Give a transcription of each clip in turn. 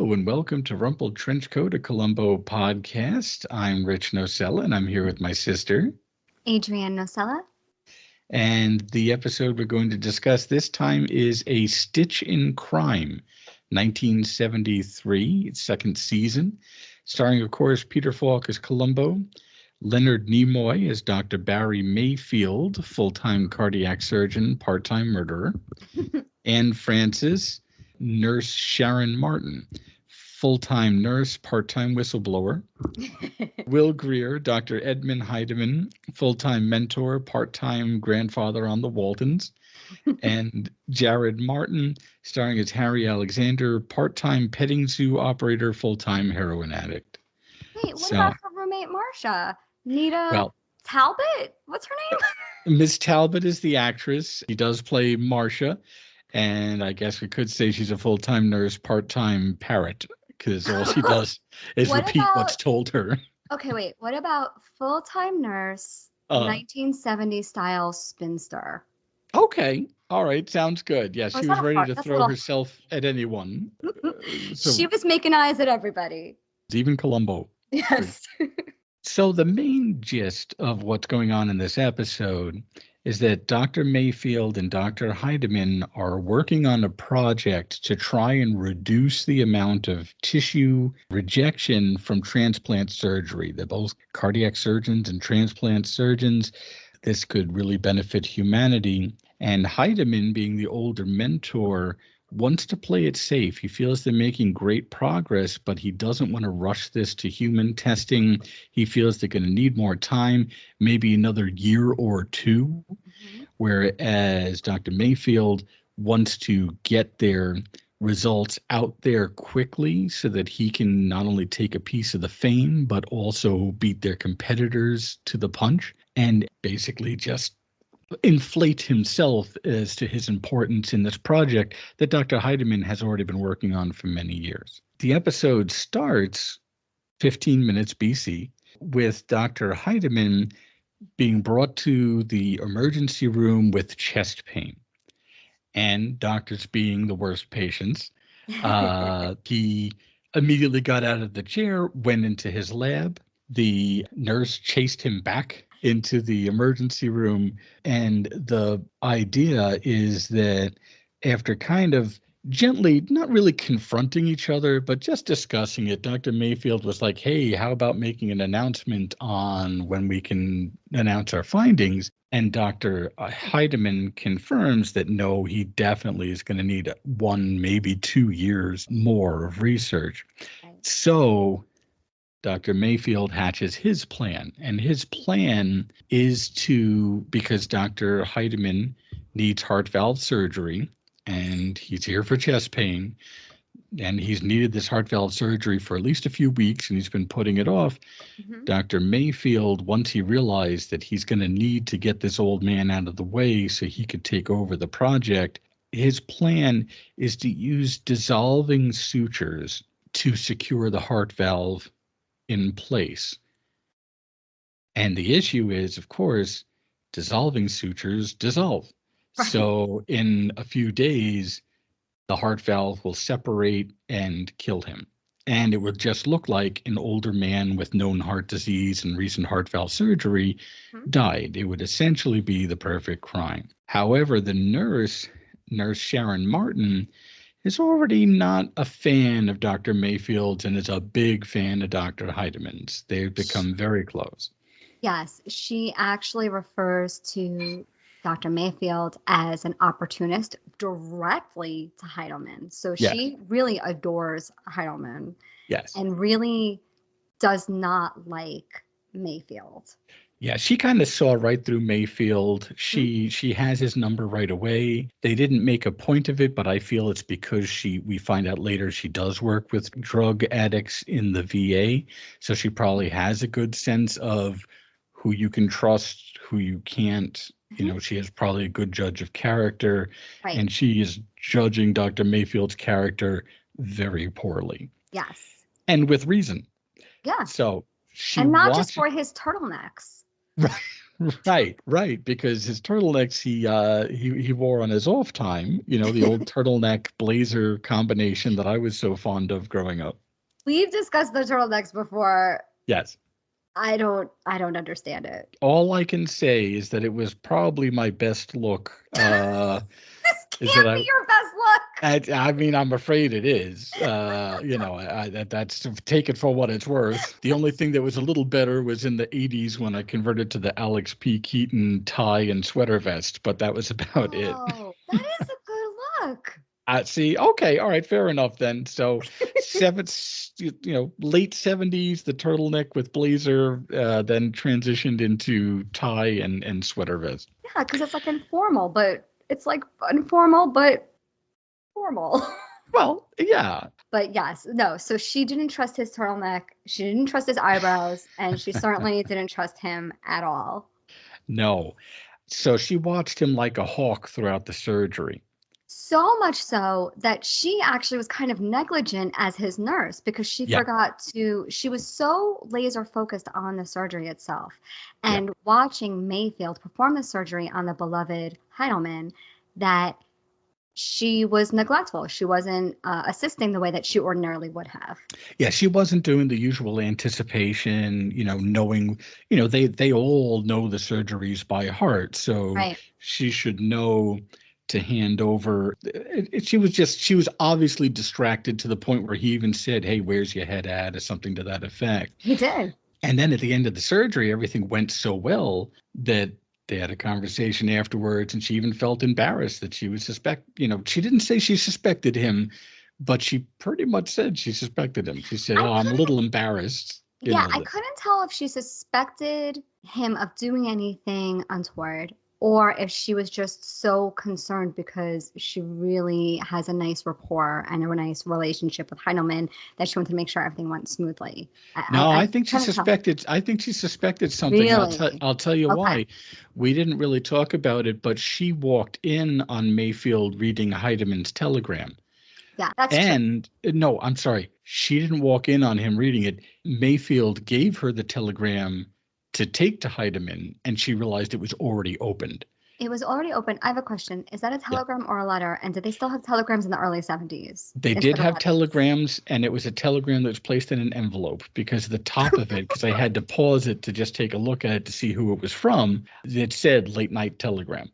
Hello and welcome to Rumpled Trenchcoat, a Columbo podcast. I'm Rich Nocella and I'm here with my sister. Adrienne Nocella. And the episode we're going to discuss this time is A Stitch in Crime, 1973, second season, starring, of course, Peter Falk as Columbo, Leonard Nemoy as Dr. Barry Mayfield, full-time cardiac surgeon, part-time murderer, Anne Francis, Nurse Sharon Martin, full-time nurse, part-time whistleblower, Will Greer, Dr. Edmund Heidemann, full-time mentor, part-time grandfather on the Waltons, and Jared Martin, starring as Harry Alexander, part-time petting zoo operator, full-time heroin addict. Wait, what about her roommate, Marcia? Nita Talbot? What's her name? Miss Talbot is the actress. She does play Marcia, and I guess we could say she's a full-time nurse, part-time parrot, because all she does is repeat what's told her. Okay, wait. What about full-time nurse, 1970s style spinster? Okay. All right. Sounds good. Yes, she was ready to throw herself at anyone. She was making eyes at everybody. Even Columbo. Yes. So the main gist of what's going on in this episode is that Dr. Mayfield and Dr. Heidemann are working on a project to try and reduce the amount of tissue rejection from transplant surgery. They're both cardiac surgeons and transplant surgeons. This could really benefit humanity. And Heidemann, being the older mentor, wants to play it safe. He feels they're making great progress, but he doesn't want to rush this to human testing. He feels they're going to need more time, maybe another year or two, whereas Dr. Mayfield wants to get their results out there quickly so that he can not only take a piece of the fame, but also beat their competitors to the punch and basically just inflate himself as to his importance in this project that Dr. Heidemann has already been working on for many years. The episode starts 15 minutes BC with Dr. Heidemann being brought to the emergency room with chest pain. And doctors being the worst patients, he immediately got out of the chair, went into his lab. The nurse chased him back into the emergency room. And the idea is that after kind of gently, not really confronting each other, but just discussing it, Dr. Mayfield was like, hey, how about making an announcement on when we can announce our findings? And Dr. Heidemann confirms that no, he definitely is going to need 1, maybe 2 years more of research. So Dr. Mayfield hatches his plan, and his plan is to, because Dr. Heidemann needs heart valve surgery, and he's here for chest pain, and he's needed this heart valve surgery for at least a few weeks, and he's been putting it off. Dr. Mayfield, once he realized that he's going to need to get this old man out of the way so he could take over the project, his plan is to use dissolving sutures to secure the heart valve in place. And the issue is, of course, dissolving sutures dissolve. Right. So in a few days, the heart valve will separate and kill him. And it would just look like an older man with known heart disease and recent heart valve surgery died. It would essentially be the perfect crime. However, the nurse Sharon Martin, is already not a fan of Dr. Mayfield's and is a big fan of Dr. Heidemann's. They've become very close. Yes, she actually refers to Dr. Mayfield as an opportunist directly to Heidemann. So she really adores Heidemann. Yes. And really does not like Mayfield. Yeah, she kind of saw right through Mayfield. She has his number right away. They didn't make a point of it, but I feel it's because we find out later she does work with drug addicts in the VA. So she probably has a good sense of who you can trust, who you can't. You know, she is probably a good judge of character. Right. And she is judging Dr. Mayfield's character very poorly. Yes. And with reason. Yeah. So she and not just for his turtlenecks. Right. Right, because his turtlenecks he wore on his off time, the old turtleneck blazer combination that I was so fond of growing up. We've discussed the turtlenecks before. Yes. I don't understand it. All I can say is that it was probably my best look. This can't be your best look. I mean, I'm afraid it is. That's take it for what it's worth. The only thing that was a little better was in the 80s when I converted to the Alex P. Keaton tie and sweater vest, but that was about it. Oh, that is a good look. See, okay, all right, fair enough then. So, late 70s, the turtleneck with blazer, then transitioned into tie and sweater vest. Yeah, because it's like informal, but it's like informal, but formal. Well, yeah. But yes, no. So she didn't trust his turtleneck. She didn't trust his eyebrows, and she certainly didn't trust him at all. No. So she watched him like a hawk throughout the surgery. So much so that she actually was kind of negligent as his nurse because she she was so laser focused on the surgery itself and watching Mayfield perform the surgery on the beloved Heidelman that she was neglectful. She wasn't assisting the way that she ordinarily would have. Yeah, she wasn't doing the usual anticipation, knowing, they all know the surgeries by heart. So she should know to hand over. She was obviously distracted to the point where he even said, "Hey, where's your head at?" or something to that effect. He did. And then at the end of the surgery, everything went so well that they had a conversation afterwards, and she even felt embarrassed that she was she didn't say she suspected him, but she pretty much said she suspected him. She said, I'm a little embarrassed. I couldn't tell if she suspected him of doing anything untoward or if she was just so concerned because she really has a nice rapport and a nice relationship with Heidelman that she wanted to make sure everything went smoothly. I think she suspected. I think she suspected something. Really? I'll tell you why. We didn't really talk about it, but she walked in on Mayfield reading Heideman's telegram. Yeah, that's true. No, I'm sorry. She didn't walk in on him reading it. Mayfield gave her the telegram to take to Heideman, and she realized it was already opened. It was already open. I have a question. Is that a telegram or a letter? And did they still have telegrams in the early 70s? They did have telegrams, and it was a telegram that was placed in an envelope because the top of it, because I had to pause it to just take a look at it to see who it was from, it said late night telegram.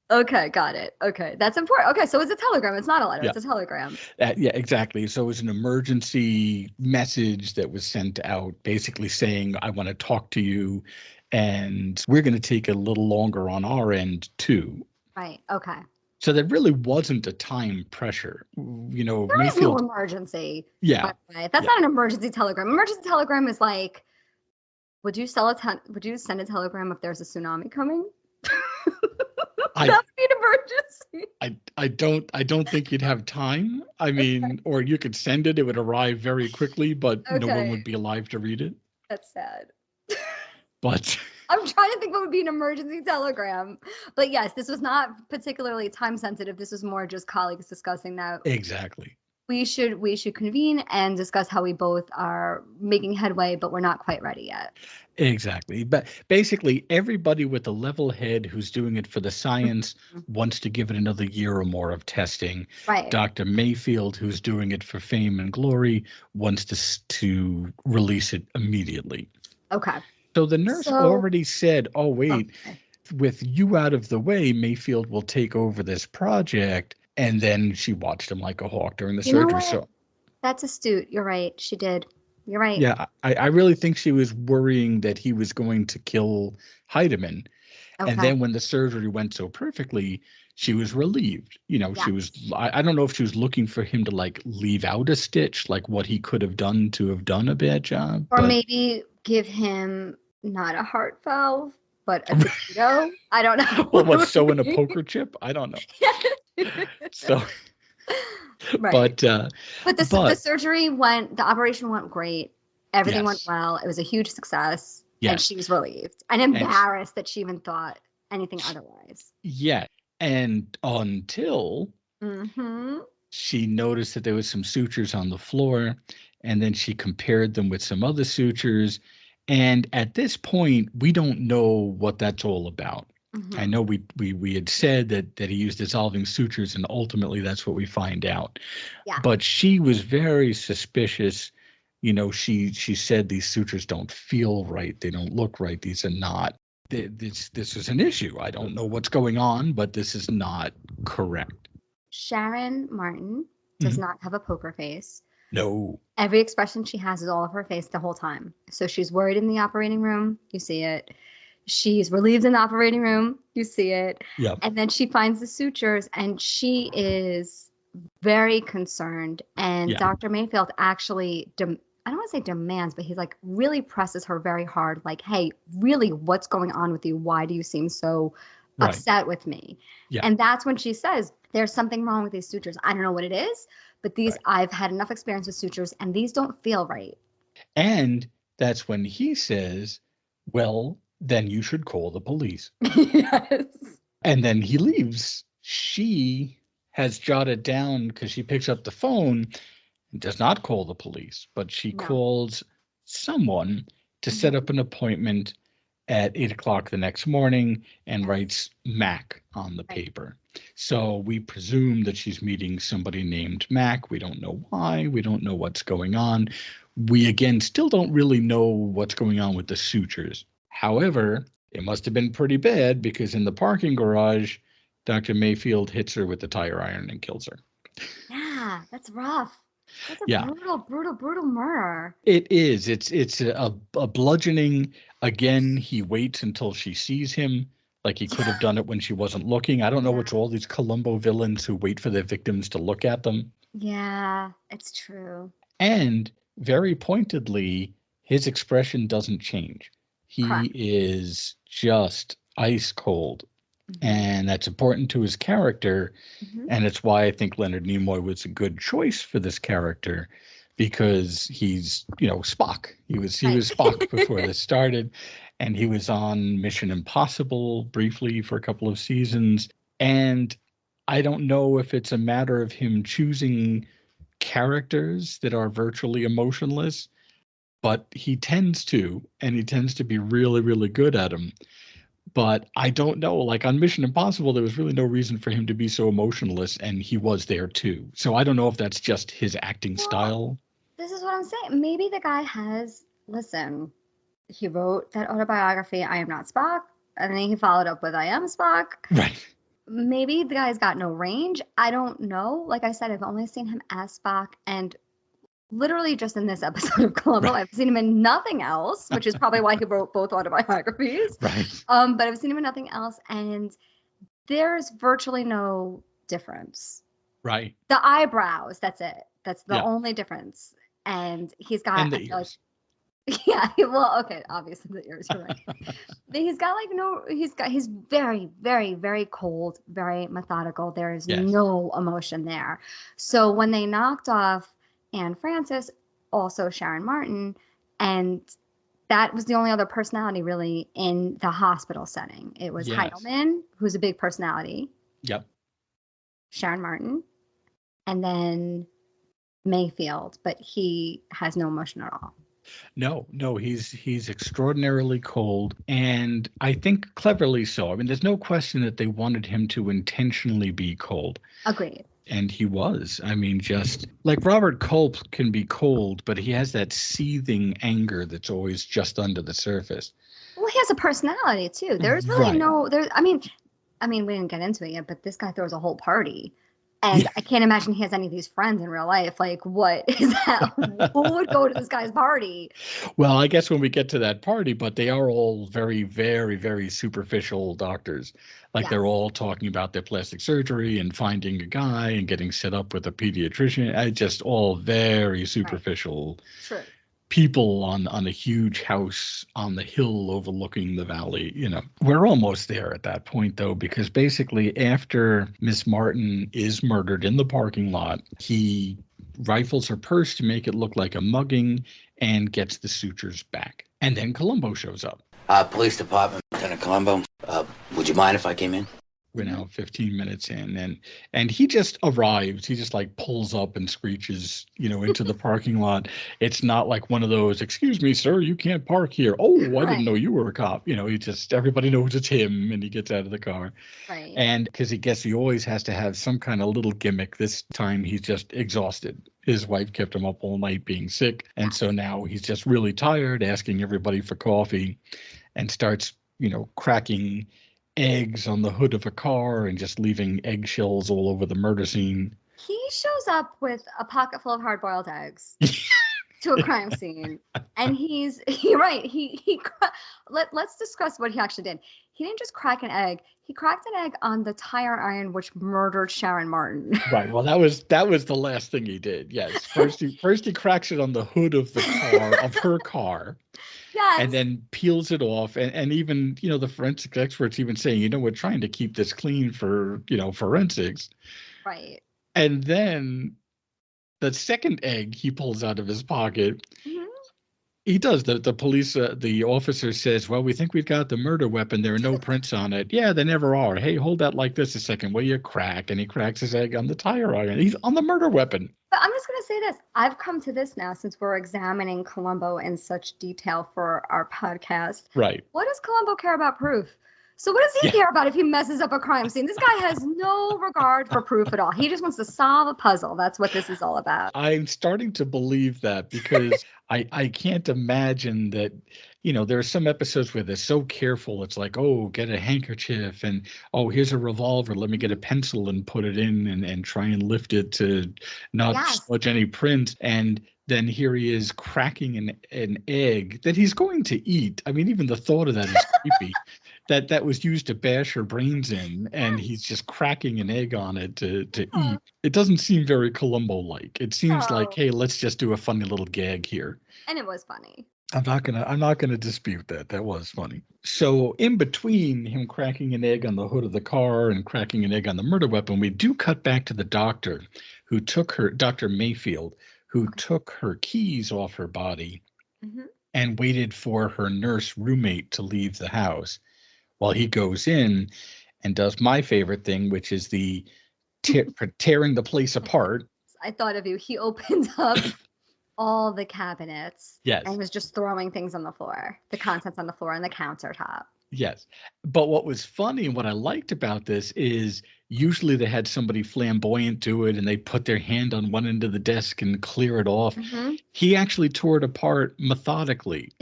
Okay, got it. Okay, that's important. Okay, so it's a telegram. It's not a letter. It's a telegram. Yeah, exactly. So it was an emergency message that was sent out basically saying, I want to talk to you, and we're going to take a little longer on our end, too. Right, okay. So there really wasn't a time pressure. There is no emergency. Yeah. That's not an emergency telegram. Emergency telegram is like, would you send a telegram if there's a tsunami coming? That would be an emergency. I don't think you'd have time. I mean, or you could send it. It would arrive very quickly, but no one would be alive to read it. That's sad. But I'm trying to think what would be an emergency telegram. But yes, this was not particularly time sensitive. This was more just colleagues discussing that. Exactly. We should convene and discuss how we both are making headway, but we're not quite ready yet. Exactly. But basically, everybody with a level head who's doing it for the science wants to give it another year or more of testing. Right. Dr. Mayfield, who's doing it for fame and glory, wants to release it immediately. Okay. So the nurse already said, oh, wait, with you out of the way, Mayfield will take over this project. And then she watched him like a hawk during the surgery. So that's astute. You're right. She did. You're right. Yeah, I really think she was worrying that he was going to kill Heideman. Okay. And then when the surgery went so perfectly, she was relieved. She was, I don't know if she was looking for him to like leave out a stitch, like what he could have done to have done a bad job. Or maybe give him not a heart valve, but a torpedo. I don't know. Well, what's sew in a poker chip? I don't know. So, right. But the surgery the operation went great. Everything went well. It was a huge success. Yes. And she was relieved and embarrassed that she even thought anything otherwise. Yeah. And until she noticed that there was some sutures on the floor, and then she compared them with some other sutures. And at this point, we don't know what that's all about. Mm-hmm. I know we had said that he used dissolving sutures, and ultimately that's what we find out. Yeah. But she was very suspicious. She said these sutures don't feel right. They don't look right. These are not. This is an issue. I don't know what's going on, but this is not correct. Sharon Martin does not have a poker face. No. Every expression she has is all of her face the whole time. So she's worried in the operating room. You see it. She's relieved in the operating room. You see it. Yep. And then she finds the sutures, and she is very concerned. And Dr. Mayfield actually, I don't want to say demands, but he's like really presses her very hard. Like, hey, really, what's going on with you? Why do you seem so upset with me? Yeah. And that's when she says, there's something wrong with these sutures. I don't know what it is, but I've had enough experience with sutures, and these don't feel right. And that's when he says, well, then you should call the police. Yes. And then he leaves. She has jotted down, because she picks up the phone, and does not call the police, but she calls someone to set up an appointment at 8 o'clock the next morning and writes Mac on the paper. So we presume that she's meeting somebody named Mac. We don't know why. We don't know what's going on. We, again, still don't really know what's going on with the sutures. However, it must have been pretty bad, because in the parking garage, Dr. Mayfield hits her with the tire iron and kills her. Yeah, that's rough. That's a brutal murder. It is. It's a bludgeoning. Again, he waits until she sees him. Like he could have done it when she wasn't looking. I don't know what's all these Columbo villains who wait for their victims to look at them. Yeah, it's true. And very pointedly, his expression doesn't change. He is just ice cold. And that's important to his character. And it's why I think Leonard Nimoy was a good choice for this character, because he's, Spock. He was Spock before this started, and he was on Mission Impossible briefly for a couple of seasons. And I don't know if it's a matter of him choosing characters that are virtually emotionless, but he tends to be really, really good at them. But I don't know, like on Mission Impossible, there was really no reason for him to be so emotionless, and he was there too. So I don't know if that's just his acting style. This is what I'm saying. Maybe the guy he wrote that autobiography, I Am Not Spock, and then he followed up with I Am Spock. Right. Maybe the guy's got no range. I don't know. Like I said, I've only seen him as Spock, and literally just in this episode of Columbo. I've seen him in nothing else, which is probably why he wrote both autobiographies. Right. But I've seen him in nothing else, and there's virtually no difference. Right. The eyebrows, that's it. That's the only difference. And he's got, and the ears. Obviously the ears are right. But he's very, very, very cold, very methodical. There is no emotion there. So when they knocked off Anne Francis, also Sharon Martin, and that was the only other personality really in the hospital setting. It was Heidelman, who's a big personality. Yep. Sharon Martin, and then Mayfield, but he has no emotion at all. No, he's extraordinarily cold, and I think cleverly so. I mean, there's no question that they wanted him to intentionally be cold. Agreed. And he was. I mean, just like Robert Culp can be cold, but he has that seething anger that's always just under the surface. Well, he has a personality too. There's really I mean, we didn't get into it yet, but this guy throws a whole party. And I can't imagine he has any of these friends in real life. Like, what is that? Who would go to this guy's party? Well, I guess when we get to that party, but they are all very, very, very superficial doctors. Like they're all talking about their plastic surgery and finding a guy and getting set up with a pediatrician. Just all very superficial people on a huge house on the hill overlooking the valley. We're almost there at that point, though, because basically after Miss Martin is murdered in the parking lot, he rifles her purse to make it look like a mugging and gets the sutures back. And then Columbo shows up. Police Department, Lieutenant Columbo. Would you mind if I came in? We're now 15 minutes in, and he just arrives. He just like pulls up and screeches, into the parking lot. It's not like one of those, "Excuse me, sir, you can't park here." "Oh, I didn't know you were a cop." Everybody knows it's him, and he gets out of the car. Right. And because he always has to have some kind of little gimmick. This time he's just exhausted. His wife kept him up all night being sick. And so now he's just really tired, asking everybody for coffee, and starts, cracking eggs on the hood of a car and just leaving eggshells all over the murder scene. He shows up with a pocket full of hard-boiled eggs to a crime scene, and let's discuss what he actually did. He didn't just crack an egg. He cracked an egg on the tire iron which murdered Sharon Martin. Right. Well, that was the last thing he did. Yes. First he cracks it on the hood of the car, of her car. Yes. And then peels it off. And even, the forensic experts even saying, we're trying to keep this clean for, forensics. Right. And then the second egg he pulls out of his pocket, he does. The police, the officer says, "Well, we think we've got the murder weapon. There are no prints on it." "Yeah, there never are." "Hey, hold that like this a second. Will you crack?" And he cracks his egg on the tire iron. He's on the murder weapon. But I'm just going to say this. I've come to this now since we're examining Columbo in such detail for our podcast. Right. What does Columbo care about proof? So what does he care about if he messes up a crime scene? This guy has no regard for proof at all. He just wants to solve a puzzle. That's what this is all about. I'm starting to believe that because I can't imagine that, there are some episodes where they're so careful. It's like, "Oh, get a handkerchief," and, "Oh, here's a revolver. Let me get a pencil and put it in and try and lift it to not smudge any print." And then here he is cracking an egg that he's going to eat. I mean, even the thought of that is creepy. That was used to bash her brains in, and he's just cracking an egg on it to eat. It doesn't seem very Columbo-like. It seems like, hey, let's just do a funny little gag here. And it was funny. I'm not gonna dispute that. That was funny. So in between him cracking an egg on the hood of the car and cracking an egg on the murder weapon, we do cut back to the doctor who took Dr. Mayfield, who took her keys off her body and waited for her nurse roommate to leave the house. While he goes in and does my favorite thing, which is the tearing the place apart. I thought of you. He opens up all the cabinets. Yes. And was just throwing things on the floor, the contents on the floor and the countertop. Yes. But what was funny and what I liked about this is usually they had somebody flamboyant do it and they put their hand on one end of the desk and clear it off. He actually tore it apart methodically,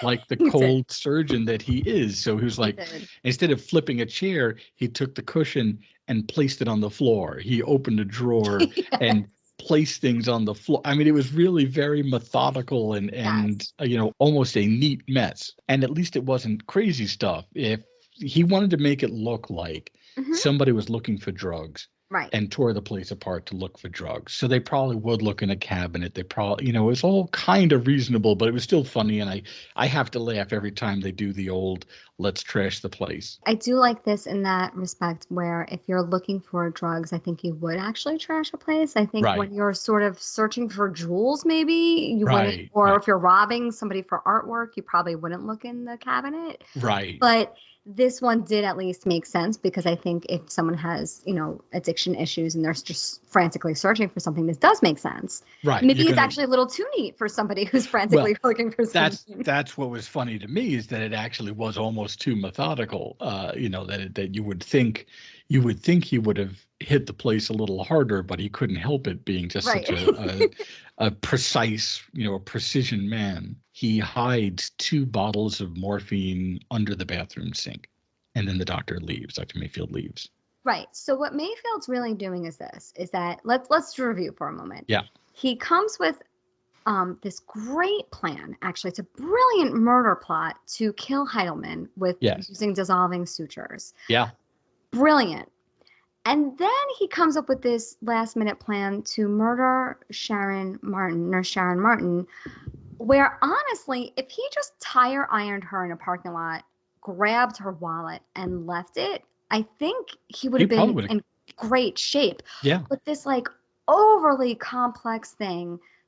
like the cold surgeon that he is. So he was like, instead of flipping a chair, he took the cushion and placed it on the floor. He opened a drawer and placed things on the floor. I mean, it was really very methodical and almost a neat mess. And at least it wasn't crazy stuff. If he wanted to make it look like somebody was looking for drugs and tore the place apart to look for drugs. So they probably would look in a cabinet. They probably, it was all kind of reasonable, but it was still funny. And I have to laugh every time they do the old, let's trash the place. I do like this in that respect where if you're looking for drugs, I think you would actually trash a place. I think when you're sort of searching for jewels, maybe you wouldn't, or if you're robbing somebody for artwork, you probably wouldn't look in the cabinet. Right. But this one did at least make sense because I think if someone has, addiction issues and they're just frantically searching for something, this does make sense. Right. Maybe it's actually a little too neat for somebody who's frantically looking for something. That's what was funny to me is that it actually was almost too methodical. That you would think he would have hit the place a little harder, but he couldn't help it being just such a precise, a precision man. He hides 2 bottles of morphine under the bathroom sink, and then the doctor leaves. Dr. Mayfield leaves. Right. So what Mayfield's really doing is that let's review for a moment. Yeah. He comes with this great plan. Actually, it's a brilliant murder plot to kill Heidelman with using dissolving sutures. Yeah. Brilliant. And then he comes up with this last minute plan to murder Nurse Sharon Martin, where honestly, if he just tire ironed her in a parking lot, grabbed her wallet and left it, I think he would have been in great shape. Yeah. But this overly complex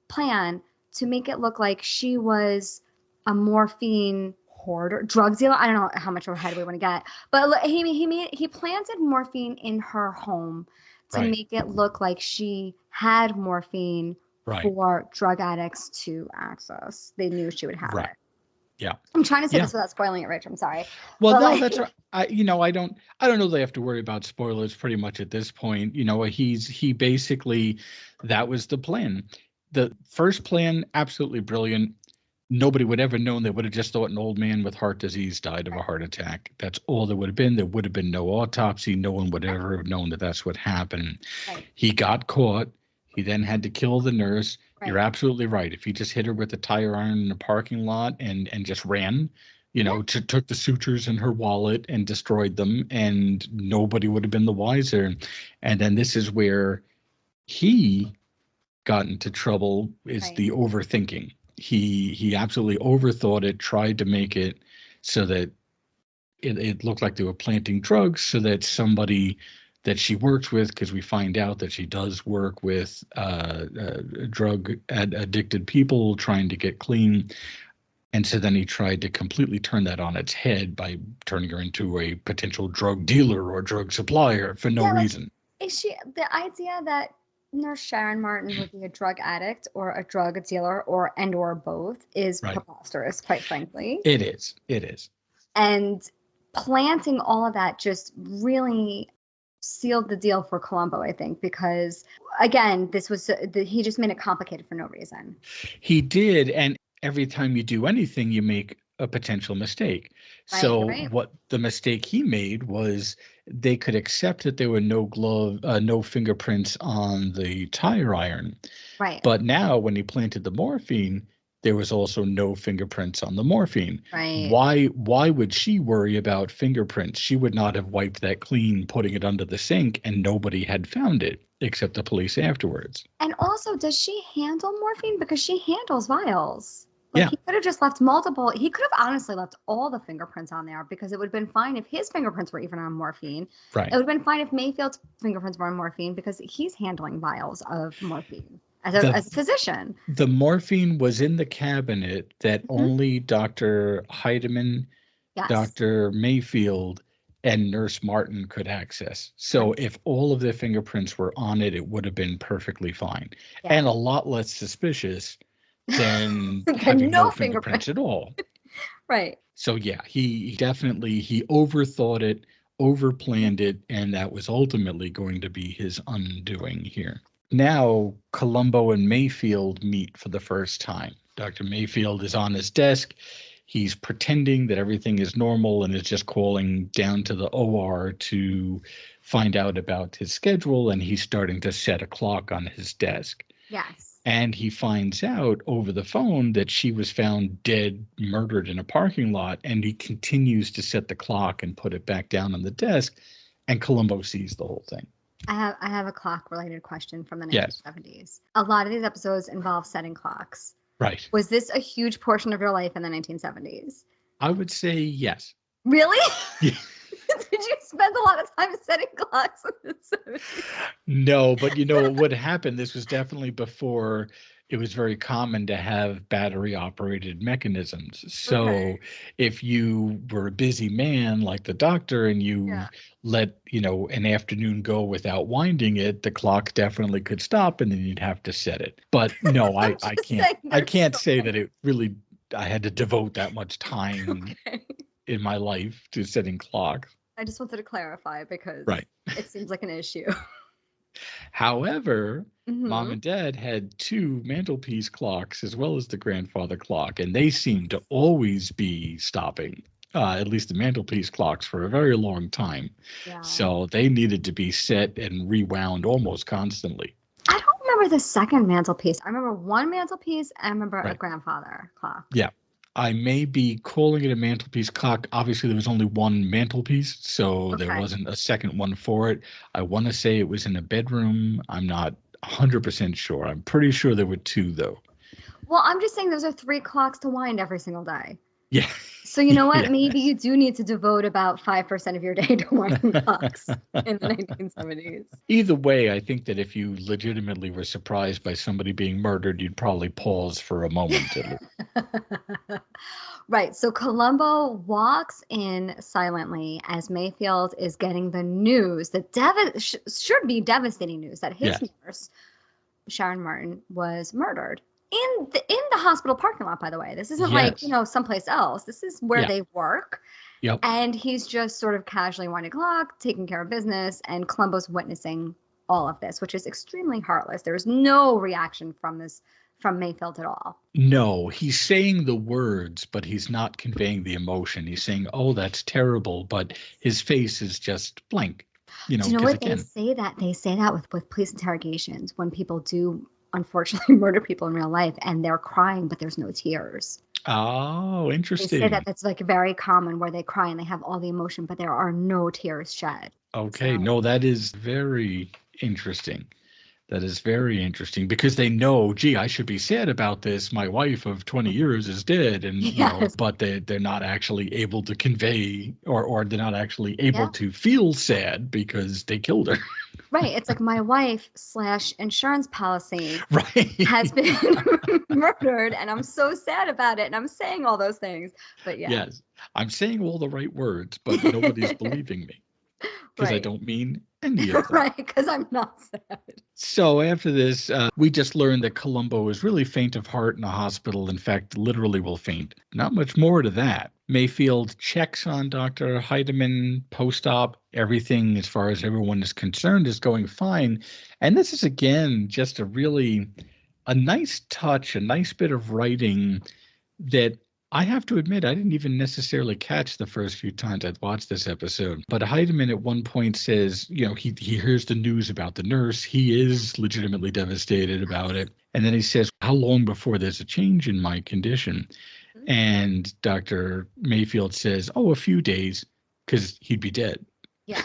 plan to make it look like she was a morphine hoarder, drug dealer. I don't know how much overhead we want to get, but he planted morphine in her home to make it look like she had morphine for drug addicts to access. They knew she would have it. Yeah. I'm trying to say this without spoiling it, Rich. I'm sorry. Well, no, that's right. I don't know they have to worry about spoilers pretty much at this point. He basically, that was the plan. The first plan, absolutely brilliant. Nobody would ever known. They would have just thought an old man with heart disease died of a heart attack. That's all there would have been. There would have been no autopsy. No one would ever have known that that's what happened. Right. He got caught. He then had to kill the nurse. Right. You're absolutely right. If he just hit her with a tire iron in a parking lot and just ran, took the sutures in her wallet and destroyed them, and nobody would have been the wiser. And then this is where he got into trouble, is the overthinking. He absolutely overthought it, tried to make it so that it looked like they were planting drugs so that somebody that she works with, because we find out that she does work with drug addicted people trying to get clean. And so then he tried to completely turn that on its head by turning her into a potential drug dealer or drug supplier for no reason. Is she the idea that Nurse Sharon Martin would be a drug addict or a drug dealer or both is preposterous, quite frankly. It is. And planting all of that just really sealed the deal for Columbo, I think, because again, he just made it complicated for no reason. He did, and every time you do anything, you make a potential mistake. What the mistake he made was they could accept that there were no fingerprints on the tire iron. Right. But now when he planted the morphine, there was also no fingerprints on the morphine. Right. Why would she worry about fingerprints? She would not have wiped that clean, putting it under the sink, and nobody had found it except the police afterwards. And also, does she handle morphine? Because she handles vials. He could have just left multiple. He could have honestly left all the fingerprints on there, because it would have been fine if his fingerprints were even on morphine. Right. It would have been fine if Mayfield's fingerprints were on morphine, because he's handling vials of morphine as a physician. The morphine was in the cabinet that only Dr. Heidemann, Dr. Mayfield, and Nurse Martin could access. So if all of their fingerprints were on it, it would have been perfectly fine and a lot less suspicious than having no fingerprints at all. Right. So he definitely overthought it, overplanned it, and that was ultimately going to be his undoing here. Now Columbo and Mayfield meet for the first time. Dr. Mayfield is on his desk. He's pretending that everything is normal and is just calling down to the OR to find out about his schedule, and he's starting to set a clock on his desk. Yes. And he finds out over the phone that she was found dead, murdered in a parking lot, and he continues to set the clock and put it back down on the desk, and Columbo sees the whole thing. I have a clock-related question from the 1970s. Yes. A lot of these episodes involve setting clocks. Right. Was this a huge portion of your life in the 1970s? I would say yes. Really? Yeah. Did you spend a lot of time setting clocks in the 70s? No, but what happened, this was definitely before it was very common to have battery-operated mechanisms. So if you were a busy man like the doctor and you let, an afternoon go without winding it, the clock definitely could stop and then you'd have to set it. But no, I can't say that it really, I had to devote that much time in my life to setting clocks. I just wanted to clarify because it seems like an issue. However, Mom and Dad had two mantelpiece clocks as well as the grandfather clock, and they seemed to always be stopping, at least the mantelpiece clocks, for a very long time. Yeah. So they needed to be set and rewound almost constantly. I don't remember the second mantelpiece. I remember one mantelpiece, and I remember a grandfather clock. Yeah. I may be calling it a mantelpiece clock. Obviously, there was only one mantelpiece, so there wasn't a second one for it. I want to say it was in a bedroom. I'm not 100% sure. I'm pretty sure there were two, though. Well, I'm just saying those are 3 clocks to wind every single day. Yeah. So you know what? Yeah. Maybe you do need to devote about 5% of your day to watching docs in the 1970s. Either way, I think that if you legitimately were surprised by somebody being murdered, you'd probably pause for a moment at least. Right. So Columbo walks in silently as Mayfield is getting the news, the should be devastating news that his Yes. nurse, Sharon Martin, was murdered in the hospital parking lot, by the way. This isn't like, Yes. someplace else. This is where Yeah. they work. Yep. And he's just sort of casually winding clock, taking care of business, and Columbo's witnessing all of this, which is extremely heartless. There's no reaction from Mayfield at all. No, he's saying the words, but he's not conveying the emotion. He's saying, "Oh, that's terrible," but his face is just blank. Do you know Because what again, they say that with police interrogations when people do unfortunately murder people in real life and they're crying, but there's no tears. oh, They say interesting. that that's like very common where they cry and they have all the emotion, but there are no tears shed. Okay, So no, that is very interesting. That is very interesting because they know, gee, I should be sad about this. My wife of 20 years is dead, and yes, but they're not actually able to convey or they're not actually able yeah, to feel sad because they killed her. right. It's like my wife / insurance policy Right. has been murdered, and I'm so sad about it, and I'm saying all those things, but yeah, Yes. I'm saying all the right words, but nobody's believing me because I right, don't mean any of them. right, because I'm not sad. So after this, we just learned that Columbo is really faint of heart in a hospital. In fact, literally will faint. Not much more to that. Mayfield checks on Dr. Heidemann post-op. Everything, as far as everyone is concerned, is going fine. And this is, again, just a nice touch, a nice bit of writing that I have to admit I didn't even necessarily catch the first few times I'd watched this episode. But Heidemann at one point says, he hears the news about the nurse. He is legitimately devastated about it. And then he says, how long before there's a change in my condition? And Dr. Mayfield says, oh, a few days, because he'd be dead. Yeah.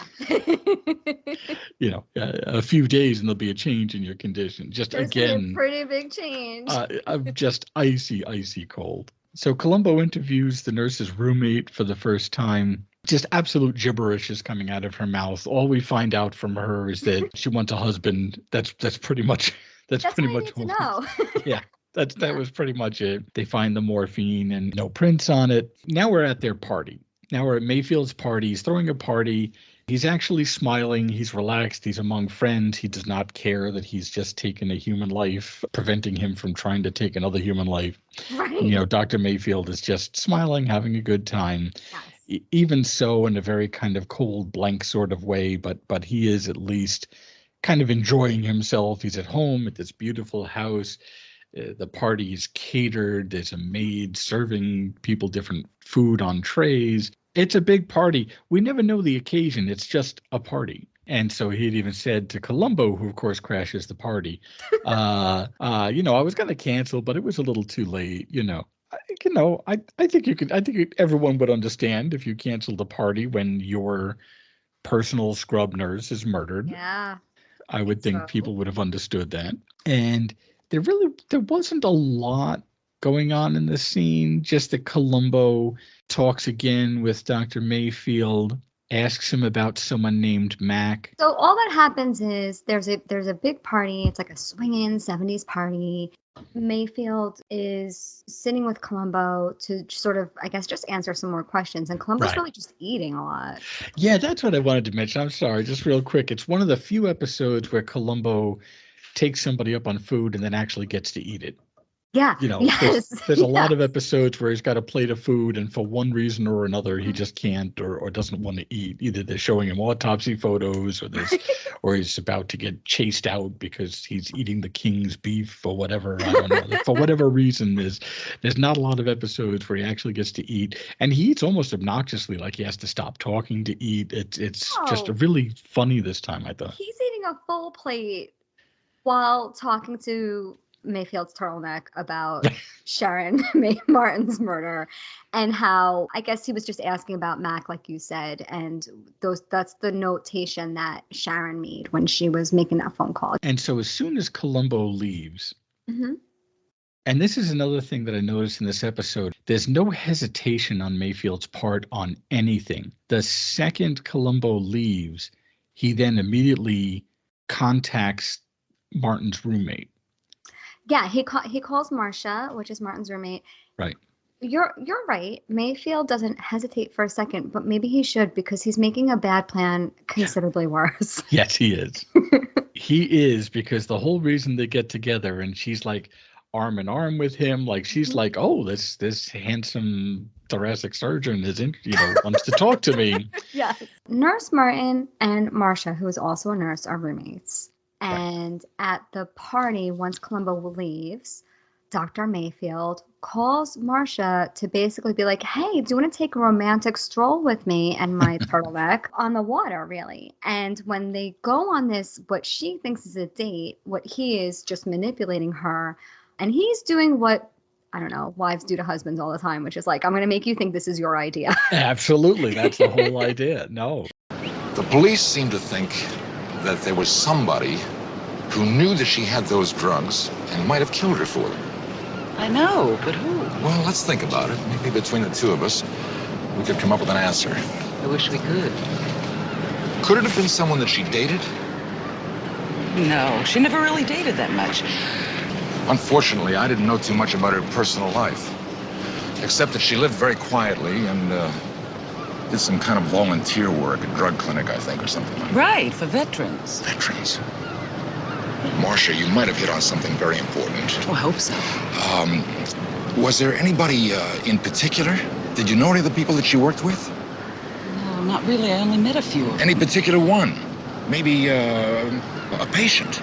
A few days and there'll be a change in your condition. Just There's again, a pretty big change. I'm just icy cold. So Columbo interviews the nurse's roommate for the first time. Just absolute gibberish is coming out of her mouth. All we find out from her is that she wants a husband. That's pretty much That's pretty all I much need to know. yeah. That was pretty much it. They find the morphine and no prints on it. Now we're at their party. Now we're at Mayfield's party. He's throwing a party. He's actually smiling. He's relaxed. He's among friends. He does not care that he's just taken a human life, preventing him from trying to take another human life. Right. Dr. Mayfield is just smiling, having a good time. Yes. Even so, in a very kind of cold, blank sort of way, but he is at least kind of enjoying himself. He's at home at this beautiful house. The party is catered. There's a maid serving people different food on trays. It's a big party. We never know the occasion. It's just a party. And so he'd even said to Columbo, who of course crashes the party, I was going to cancel, but it was a little too late. I think everyone would understand if you canceled the party when your personal scrub nurse is murdered. Yeah. I would think So. people would have understood that. And there wasn't a lot going on in the scene, just that Columbo talks again with Dr. Mayfield, asks him about someone named Mac. So all that happens is there's a big party. It's like a swinging 70s party. Mayfield is sitting with Columbo to sort of, I guess, just answer some more questions. And Columbo's Right. really just eating a lot. Yeah, that's what I wanted to mention. I'm sorry, just real quick. It's one of the few episodes where Columbo takes somebody up on food and then actually gets to eat it. Yeah. Yes. There's a lot of episodes where he's got a plate of food and for one reason or another he just can't or doesn't want to eat. Either they're showing him autopsy photos or he's about to get chased out because he's eating the king's beef or whatever. I don't know. For whatever reason, there's not a lot of episodes where he actually gets to eat, and he eats almost obnoxiously, like he has to stop talking to eat. It's just really funny this time, I thought. He's eating a full plate while talking to Mayfield's turtleneck about Sharon Martin's murder and how I guess he was just asking about Mac, like you said, and that's the notation that Sharon made when she was making that phone call. And so as soon as Columbo leaves, Mm-hmm. and this is another thing that I noticed in this episode, There's no hesitation on Mayfield's part on anything. The second Columbo leaves, he then immediately contacts Martin's roommate. Yeah, he calls Marcia, which is Martin's roommate. Right. You're right. Mayfield doesn't hesitate for a second, but maybe he should, because he's making a bad plan considerably worse. Yes, he is. He is, because the whole reason they get together, and she's like arm in arm with him, like she's like, oh, this handsome thoracic surgeon wants to talk to me. Yes. Nurse Martin and Marcia, who is also a nurse, are roommates. And at the party, once Columbo leaves, Dr. Mayfield calls Marcia to basically be like, hey, do you want to take a romantic stroll with me and my turtleneck on the water, really? And when they go on this, what she thinks is a date, what he is just manipulating her. And he's doing what, I don't know, wives do to husbands all the time, which is like, I'm going to make you think this is your idea. Absolutely. That's the whole idea. No. The police seem to think that there was somebody who knew that she had those drugs and might have killed her for them. I know, but who? Well, let's think about it. Maybe between the two of us, we could come up with an answer. I wish we could. Could it have been someone that she dated? No, she never really dated that much. Unfortunately, I didn't know too much about her personal life, except that she lived very quietly and did some kind of volunteer work at a drug clinic, I think, or something like that. Right, for veterans. Veterans. Marcia, you might have hit on something very important. Oh, I hope so. Was there anybody in particular? Did you know any of the people that she worked with? No, not really. I only met a few. Any particular one? Maybe a patient?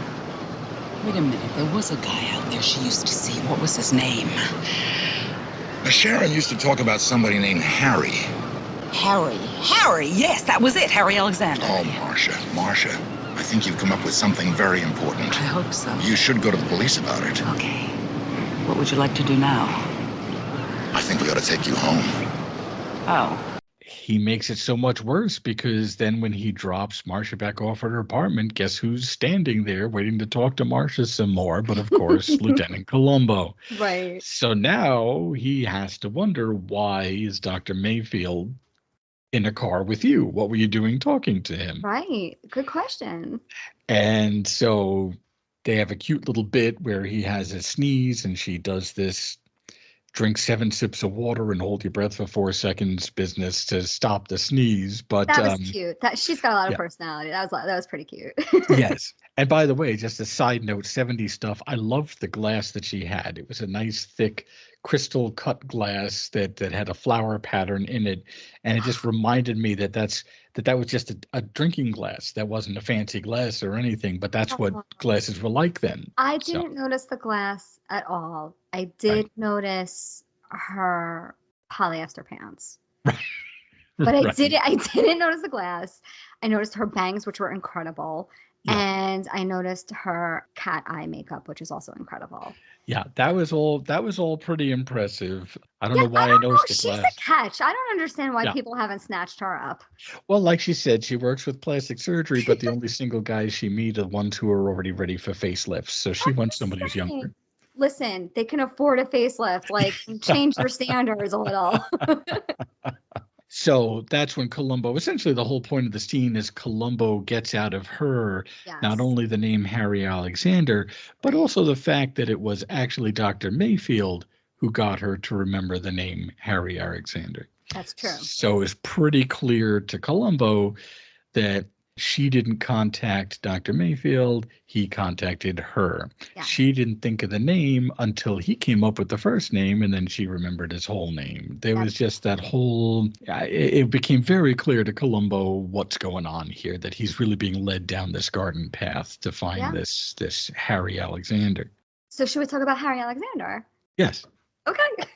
Wait a minute. There was a guy out there she used to see. What was his name? Now, Sharon used to talk about somebody named Harry. Harry, yes, that was it. Harry Alexander. Oh, Marcia, I think you've come up with something very important. I hope so. You should go to the police about it. Okay. What would you like to do now? I think we ought to take you home. Oh. He makes it so much worse, because then when he drops Marcia back off at her apartment, guess who's standing there waiting to talk to Marcia some more? But of course, Lieutenant Columbo. Right. So now he has to wonder, why is Dr. Mayfield in a car with you? What were you doing talking to him? Right. Good question. And so they have a cute little bit where he has a sneeze and she does this drink 7 sips of water and hold your breath for 4 seconds business to stop the sneeze. But that was cute. She's got a lot of personality. That was pretty cute. Yes. And by the way, just a side note, 70s stuff, I loved the glass that she had. It was a nice thick crystal cut glass that had a flower pattern in it, and it just reminded me that was just a drinking glass. That wasn't a fancy glass or anything, but that's what glasses were like then. I didn't notice the glass at all. I did notice her polyester pants. But I didn't notice the glass. I noticed her bangs, which were incredible. Yeah. And I noticed her cat eye makeup, which is also incredible. Yeah, that was all pretty impressive. I don't know why I noticed the glass. She's a catch. I don't understand why people haven't snatched her up. Well, like she said, she works with plastic surgery, but the only single guys she meets are ones who are already ready for facelifts. So she wants somebody who's younger. Listen, they can afford a facelift. Like, change their standards a little. So that's when Columbo, essentially the whole point of the scene is Columbo gets out of her not only the name Harry Alexander, but also the fact that it was actually Dr. Mayfield who got her to remember the name Harry Alexander. That's true. So it's pretty clear to Columbo that she didn't contact Dr. Mayfield, he contacted her. Yeah. She didn't think of the name until he came up with the first name, and then she remembered his whole name. There was just that whole, it became very clear to Columbo what's going on here, that he's really being led down this garden path to find this Harry Alexander. So should we talk about Harry Alexander? Yes. Okay.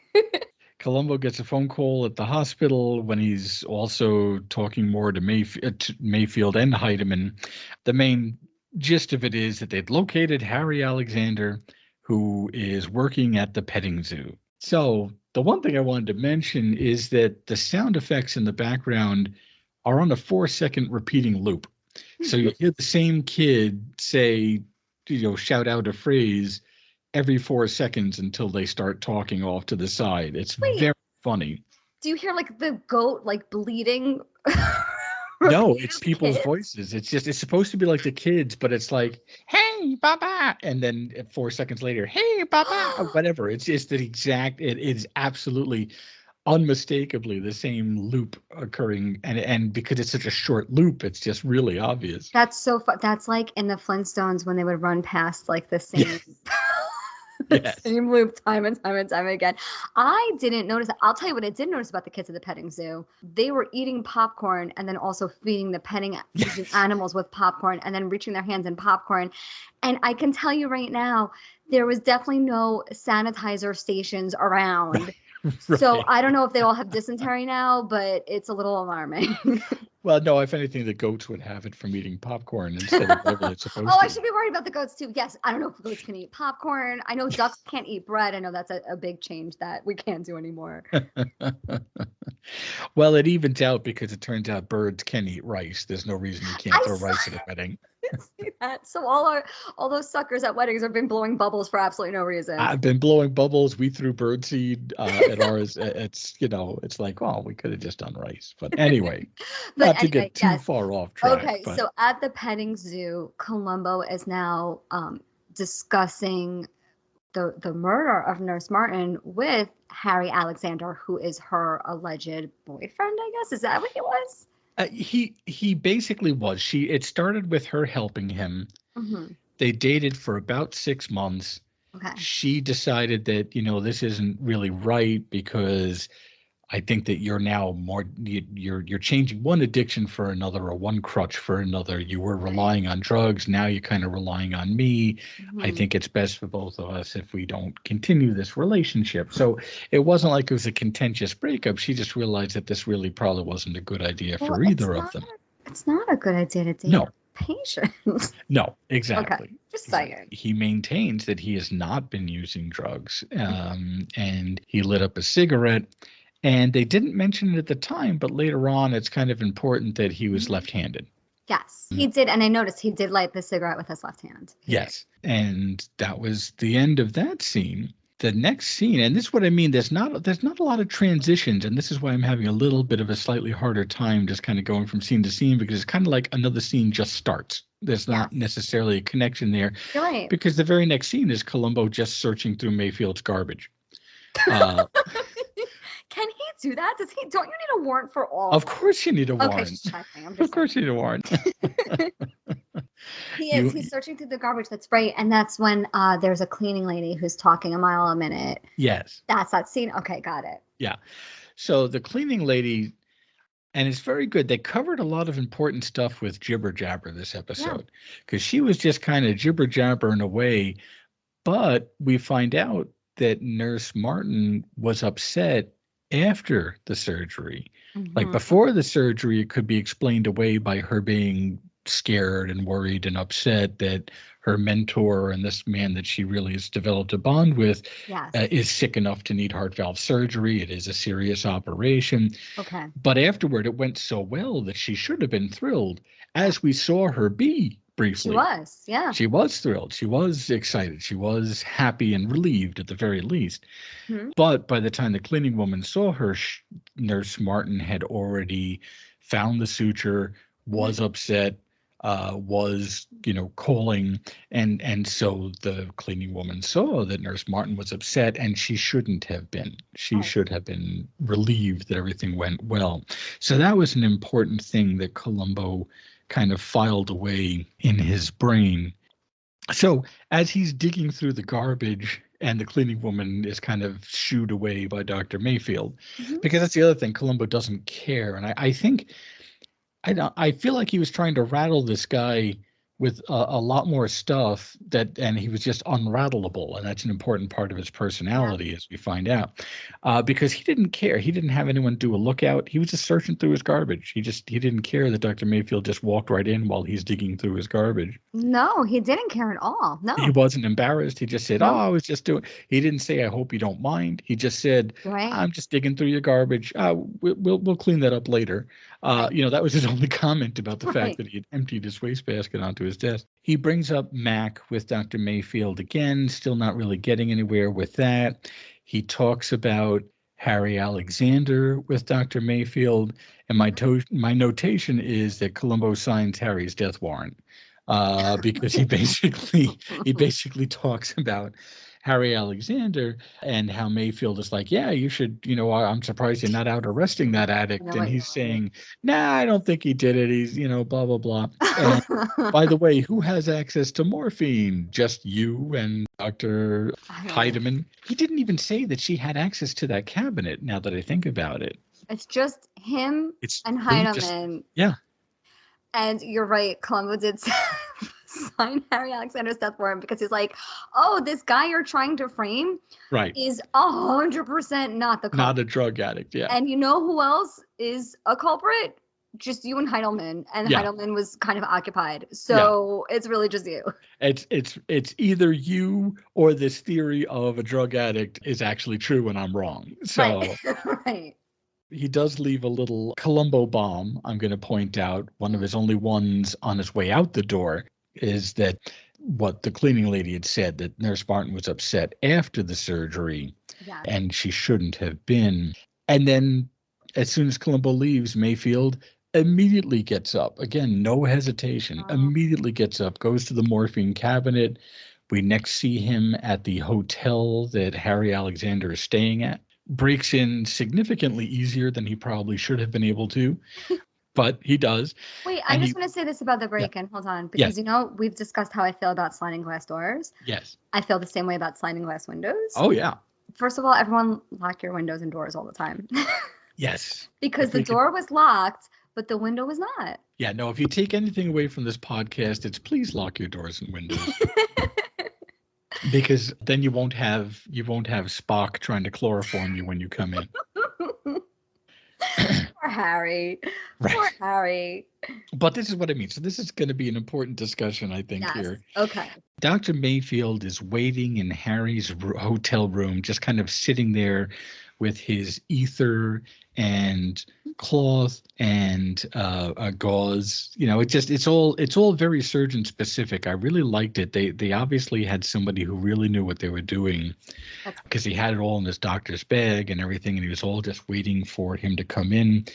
Columbo gets a phone call at the hospital when he's also talking more to Mayfield and Heidemann. The main gist of it is that they'd located Harry Alexander, who is working at the petting zoo. So the one thing I wanted to mention is that the sound effects in the background are on a 4-second repeating loop. So you hear the same kid say, shout out a phrase every 4 seconds until they start talking off to the side. It's Wait. very funny. Do you hear like the goat like bleeding? No, it's people's voices. It's supposed to be like the kids, but it's like, hey, Baba. And then 4 seconds later, hey, Baba, or whatever. It's just the exact, it is absolutely unmistakably the same loop occurring. And because it's such a short loop, it's just really obvious. That's so fun. That's like in the Flintstones when they would run past like the same. Yes. Same loop time and time and time again. I didn't notice that. I'll tell you what I did notice about the kids at the petting zoo. They were eating popcorn and then also feeding the petting animals with popcorn and then reaching their hands in popcorn. And I can tell you right now, there was definitely no sanitizer stations around. Right. So I don't know if they all have dysentery now, but it's a little alarming. Well, no, if anything, the goats would have it from eating popcorn instead of whatever it's supposed to. Oh, I should be worried about the goats too. Yes, I don't know if goats can eat popcorn. I know ducks can't eat bread. I know that's a big change that we can't do anymore. Well, it evens out because it turns out birds can eat rice. There's no reason you can't throw rice at a wedding. See that? So all those suckers at weddings have been blowing bubbles for absolutely no reason. I've been blowing bubbles. We threw birdseed at ours. It's like, oh, we could have just done rice. But anyway, not to get too far off track. Okay, so at the petting zoo, Columbo is now discussing the murder of Nurse Martin with Harry Alexander, who is her alleged boyfriend, I guess. Is that what he was? He basically was. It started with her helping him. Mm-hmm. They dated for about 6 months. Okay. She decided that, this isn't really right because I think that you're now you're changing one addiction for another or one crutch for another. You were relying on drugs. Now you're kind of relying on me. Mm-hmm. I think it's best for both of us if we don't continue this relationship. So it wasn't like it was a contentious breakup. She just realized that this really probably wasn't a good idea for either of them. It's not a good idea to date a patient. No, exactly. Okay, just saying. He maintains that he has not been using drugs, and he lit up a cigarette. And they didn't mention it at the time, but later on, it's kind of important that he was left-handed. Yes, he did. And I noticed he did light the cigarette with his left hand. Yes. And that was the end of that scene. The next scene, and this is what I mean, there's not a lot of transitions. And this is why I'm having a little bit of a slightly harder time just kind of going from scene to scene, because it's kind of like another scene just starts. There's not necessarily a connection there. You're right. Because the very next scene is Columbo just searching through Mayfield's garbage. Can he do that? Don't you need a warrant for all? Of course you need a warrant. Okay, just checking. Of course you need a warrant. He's searching through the garbage. That's right. And that's when there's a cleaning lady who's talking a mile a minute. Yes. That's that scene. Okay, got it. Yeah. So the cleaning lady, and it's very good. They covered a lot of important stuff with jibber jabber this episode because she was just kind of jibber jabbering away. But we find out that Nurse Martin was upset after the surgery. Mm-hmm. Like before the surgery, it could be explained away by her being scared and worried and upset that her mentor and this man that she really has developed a bond with is sick enough to need heart valve surgery. It is a serious operation. Okay. But afterward, it went so well that she should have been thrilled, as we saw her be briefly. She was, yeah. She was thrilled. She was excited. She was happy and relieved at the very least. Mm-hmm. But by the time the cleaning woman saw her, Nurse Martin had already found the suture, was upset, was, calling. And so the cleaning woman saw that Nurse Martin was upset, and she shouldn't have been. She should have been relieved that everything went well. So that was an important thing that Columbo kind of filed away in his brain. So as he's digging through the garbage and the cleaning woman is kind of shooed away by Dr. Mayfield, because that's the other thing, Columbo doesn't care. And I feel like he was trying to rattle this guy with a lot more stuff and he was just unrattleable. And that's an important part of his personality, as we find out, because he didn't care. He didn't have anyone do a lookout. He was just searching through his garbage. He didn't care that Dr. Mayfield just walked right in while he's digging through his garbage. No, he didn't care at all. No, he wasn't embarrassed. He just said, I was just doing. He didn't say, I hope you don't mind. He just said, I'm just digging through your garbage. We'll clean that up later. That was his only comment about the fact that he had emptied his wastebasket onto his desk. He brings up Mac with Dr. Mayfield again, still not really getting anywhere with that. He talks about Harry Alexander with Dr. Mayfield, and my notation is that Columbo signs Harry's death warrant because he basically talks about Harry Alexander and how Mayfield is like, yeah, you should, I'm surprised you're not out arresting that addict. And he's saying, nah, I don't think he did it. He's, blah, blah, blah. And by the way, who has access to morphine? Just you and Dr. Heidemann. He didn't even say that she had access to that cabinet, now that I think about it. It's just him and Heidemann. Yeah. And you're right, Columbo did sign Harry Alexander's death warrant because he's like, oh, this guy you're trying to frame is 100% not the culprit. Not a drug addict, yeah. And you know who else is a culprit? Just you and Heidemann. And Heidemann was kind of occupied. So it's really just you. It's either you or this theory of a drug addict is actually true and I'm wrong. So right. He does leave a little Columbo bomb, I'm going to point out. One of his only ones on his way out the door is that what the cleaning lady had said, that Nurse Martin was upset after the surgery and she shouldn't have been. And then as soon as Columbo leaves, Mayfield immediately gets up. Again, no hesitation. Immediately gets up, goes to the morphine cabinet. We next see him at the hotel that Harry Alexander is staying at. Breaks in significantly easier than he probably should have been able to, but he does. Wait, I just want to say this about the break-in. Hold on, because we've discussed how I feel about sliding glass doors. Yes. I feel the same way about sliding glass windows. Oh, yeah. First of all, everyone lock your windows and doors all the time. Yes. Because the door was locked, but the window was not. Yeah, no, if you take anything away from this podcast, it's please lock your doors and windows. Because then you won't have Spock trying to chloroform you when you come in. Poor Harry. Right. Poor Harry. But this is what I mean. So this is going to be an important discussion, I think, here. Okay. Dr. Mayfield is waiting in Harry's hotel room, just kind of sitting there with his ether and cloth and gauze. It's all very surgeon specific. I really liked it. They obviously had somebody who really knew what they were doing, because he had it all in his doctor's bag and everything, and he was all just waiting for him to come in.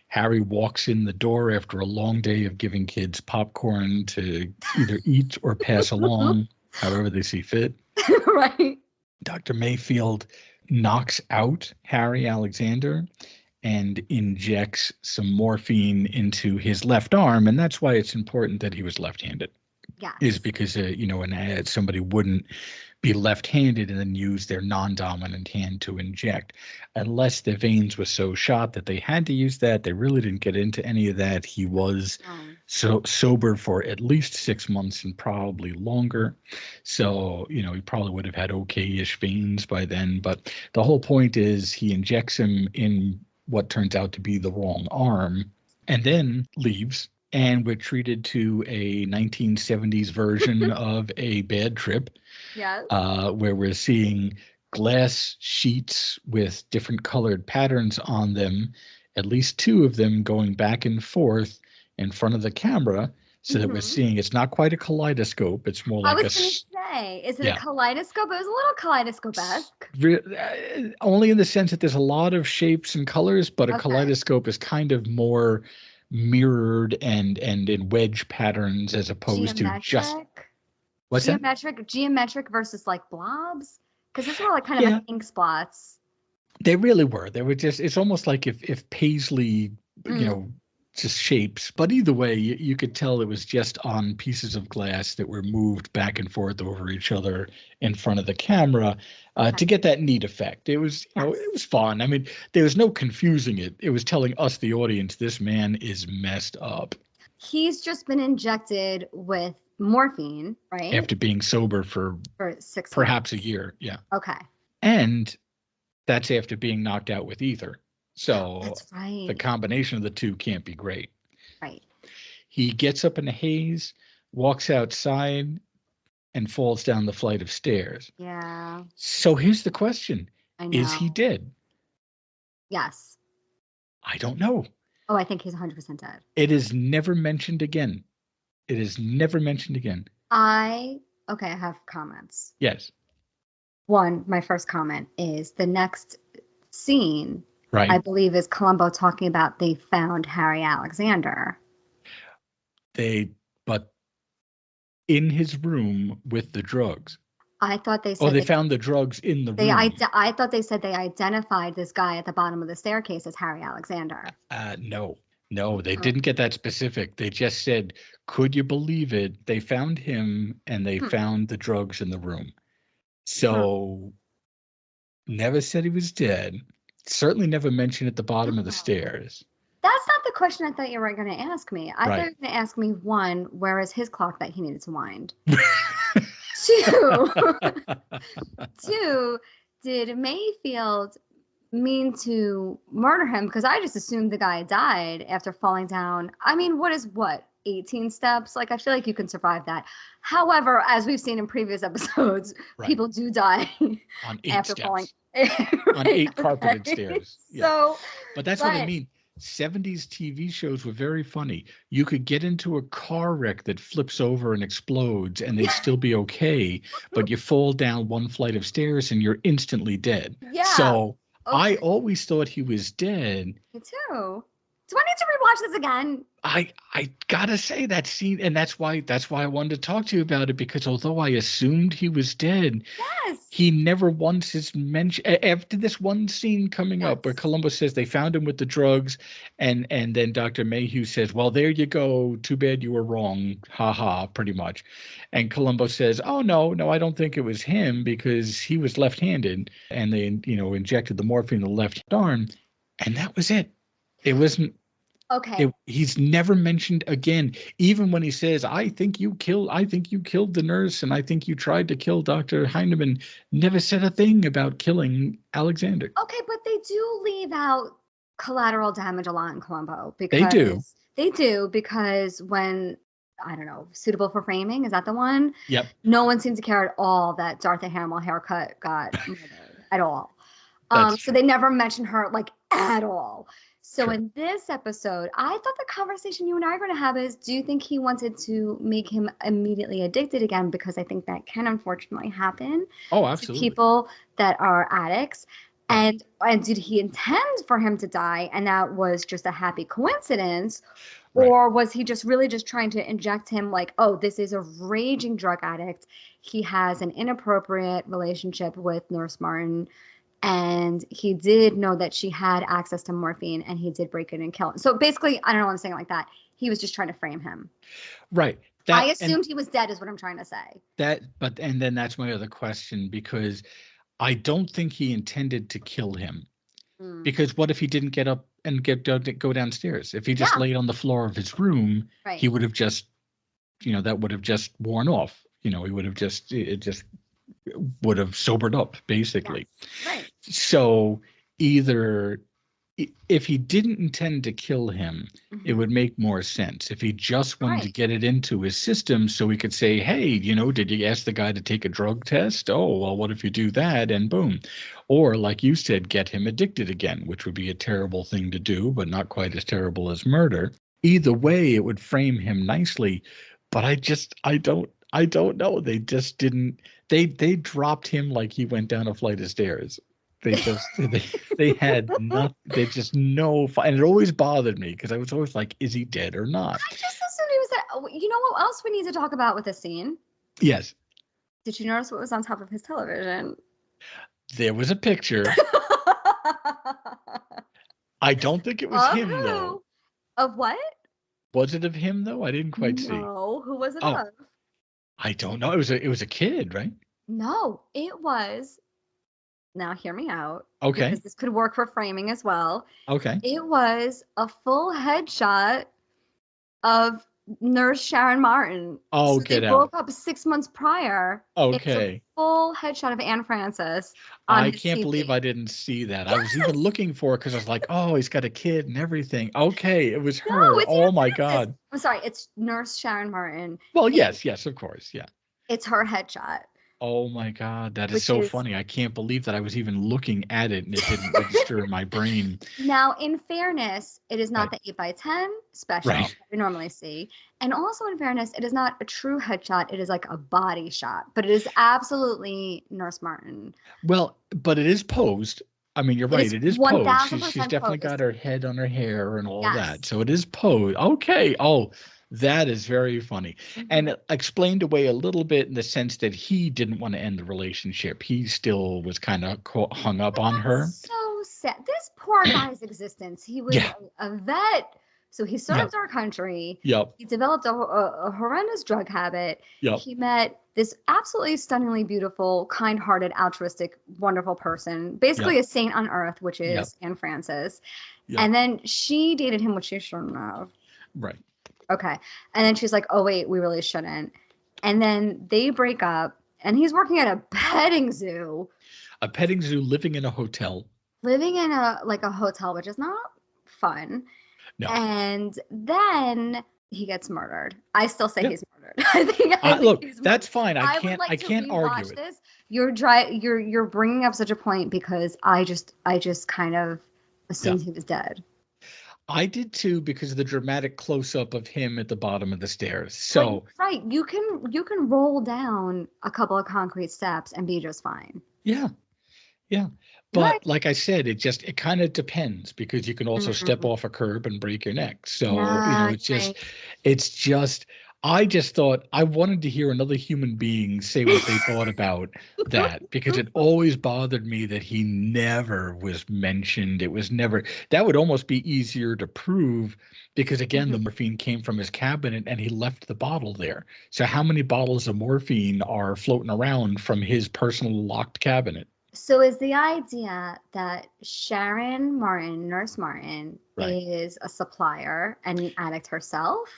Harry walks in the door after a long day of giving kids popcorn to either eat or pass along, however they see fit. Right. Dr. Mayfield knocks out Harry Alexander and injects some morphine into his left arm. And that's why it's important that he was left-handed. Yeah. Is because, somebody wouldn't be left-handed and then use their non-dominant hand to inject. Unless the veins were so shot that they had to use that. They really didn't get into any of that. He was so sober for at least 6 months and probably longer. So, he probably would have had okay-ish veins by then. But the whole point is he injects him in what turns out to be the wrong arm and then leaves. And we're treated to a 1970s version of a bad trip. Yeah. Where we're seeing glass sheets with different colored patterns on them, at least 2 of them going back and forth in front of the camera, so that we're seeing it's not quite a kaleidoscope. It's more like I was going to say, is it a kaleidoscope? It was a little kaleidoscope-esque. Only in the sense that there's a lot of shapes and colors, but a kaleidoscope is kind of more mirrored and in wedge patterns as opposed to just what's geometric versus like blobs, because it's more like kind of like ink spots. They really were. They were just, it's almost like if Paisley just shapes, but either way you could tell it was just on pieces of glass that were moved back and forth over each other in front of the camera to get that neat effect. It was it was fun. I mean, there was no confusing it. It was telling us, the audience, this man is messed up. He's just been injected with morphine, right? After being sober for 6 perhaps months. a year. Yeah. Okay. And that's after being knocked out with ether. So that's right. The combination of the two can't be great. Right. He gets up in a haze, walks outside, and falls down the flight of stairs. Yeah. So here's the question. Is he dead? Yes. I don't know. Oh, I think he's 100% dead. It is never mentioned again. It is never mentioned again. I have comments. Yes. One, my first comment is the next scene, right. I believe, is Columbo talking about they found Harry Alexander. But in his room with the drugs. I thought they said they found the drugs in the room. I thought they said they identified this guy at the bottom of the staircase as Harry Alexander. No, they didn't get that specific. They just said, could you believe it? They found him and they found the drugs in the room. So never said he was dead. Certainly never mentioned at the bottom of the stairs. That's not the question I thought you were going to ask me. I thought you were going to ask me, one, where is his clock that he needed to wind? Two, did Mayfield mean to murder him? Because I just assumed the guy died after falling down. I mean, 18 steps? Like, I feel like you can survive that. However, as we've seen in previous episodes, people do die on 8 after steps. falling. On 8 carpeted stairs. Yeah. So, but that's what I mean. 70s TV shows were very funny. You could get into a car wreck that flips over and explodes and they'd still be okay, but you fall down 1 flight of stairs and you're instantly dead. Yeah. So I always thought he was dead. Me too. Do I need to rewatch this again? I gotta say that scene, and that's why I wanted to talk to you about it, because although I assumed he was dead, he never once is mentioned after this one scene coming up where Columbo says they found him with the drugs, and then Dr. Mayhew says, well, there you go, too bad you were wrong, ha, pretty much. And Columbo says, oh no, I don't think it was him, because he was left-handed and they injected the morphine in the left arm, and that was it. It wasn't. Okay. He's never mentioned again. Even when he says, I think you killed the nurse, and I think you tried to kill Dr. Heinemann, never said a thing about killing Alexander. Okay, but they do leave out collateral damage a lot in Columbo. Because They do, because when, I don't know, Suitable for Framing, is that the one? Yep. No one seems to care at all that Dorothy Hamill haircut got murdered at all. So they never mention her, like, at all. So in this episode, I thought the conversation you and I are going to have is, do you think he wanted to make him immediately addicted again? Because I think that can unfortunately happen to people that are addicts. And did he intend for him to die, and that was just a happy coincidence? Right. Or was he just really just trying to inject him like, oh, this is a raging drug addict. He has an inappropriate relationship with Nurse Martin. And he did know that she had access to morphine, and he did break it and kill him. So basically, I don't know why I'm saying it like that. He was just trying to frame him. Right. I assumed he was dead is what I'm trying to say. And then that's my other question, because I don't think he intended to kill him. Because what if he didn't get up and go downstairs? If he just laid on the floor of his room, he would have just, that would have just worn off. He would have would have sobered up, basically. Yes. Right. So either if he didn't intend to kill him, it would make more sense. If he just wanted to get it into his system so he could say, hey, did you ask the guy to take a drug test? Oh, well, what if you do that? And boom. Or like you said, get him addicted again, which would be a terrible thing to do, but not quite as terrible as murder. Either way, it would frame him nicely. But I don't know. They just didn't. They dropped him like he went down a flight of stairs. They just they had nothing. They just no fun. And it always bothered me because I was always like, is he deid or not? I just assumed he was dead. You know what else we need to talk about with this scene? Yes. Did you notice what was on top of his television? There was a picture. I don't think it was him though. Of what? Was it of him though? I didn't quite see. No, who was it of? I don't know. It was a kid, right? No, it was. Now hear me out. Okay. Because this could work for framing as well. Okay. It was a full headshot of Nurse Sharon Martin. Oh, so get they out. broke up 6 months prior. Okay. It's a full headshot of Anne Francis. I can't believe I didn't see that. I was even looking for it because I was like, oh, he's got a kid and everything. Okay, it was her. No, it's oh Anne my Francis. God. I'm sorry, it's Nurse Sharon Martin. Well, yes, of course, yeah. It's her headshot. Oh my God, that is which so is funny. I can't believe that I was even looking at it and it didn't register in my brain. now, in fairness, it is not Right. the 8x10 special Right. that we normally see. And also, in fairness, it is not a true headshot. It is like a body shot, but it is absolutely Nurse Martin. Well, but it is posed. I mean, you're It right. is It is posed. She's 1000% definitely got posed. her head on her hair and all that. Yes. So it is posed. Okay. Oh, that is very funny. And it explained away a little bit in the sense that he didn't want to end the relationship. He still was kind of hung up on her. That's so sad. This poor guy's existence. He was Yeah. a vet, so he served our country. Yep. He developed a horrendous drug habit. Yep. He met this absolutely stunningly beautiful, kind-hearted, altruistic, wonderful person, basically a saint on earth, which is Anne Francis. Yep. And then she dated him, which she shouldn't have. Right. Okay. And then she's like, oh, wait, we really shouldn't. And then they break up, and he's working at a petting zoo. A petting zoo, living in a hotel. Living in a hotel, which is not fun. No. And then he gets murdered. I still say he's murdered. I think look, he's that's murdered. fine. I can't argue it. This. You're bringing up such a point because I just kind of assumed he was dead. I did too, because of the dramatic close-up of him at the bottom of the stairs. So right, you can roll down a couple of concrete steps and be just fine. Yeah. But like I said, it kind of depends, because you can also step off a curb and break your neck. So it's just I just thought I wanted to hear another human being say what they thought about that, because it always bothered me that he never was mentioned. It was never, that would almost be easier to prove, because again, the morphine came from his cabinet and he left the bottle there. So how many bottles of morphine are floating around from his personal locked cabinet? So is the idea that Sharon Martin, Nurse Martin, is a supplier and an addict herself?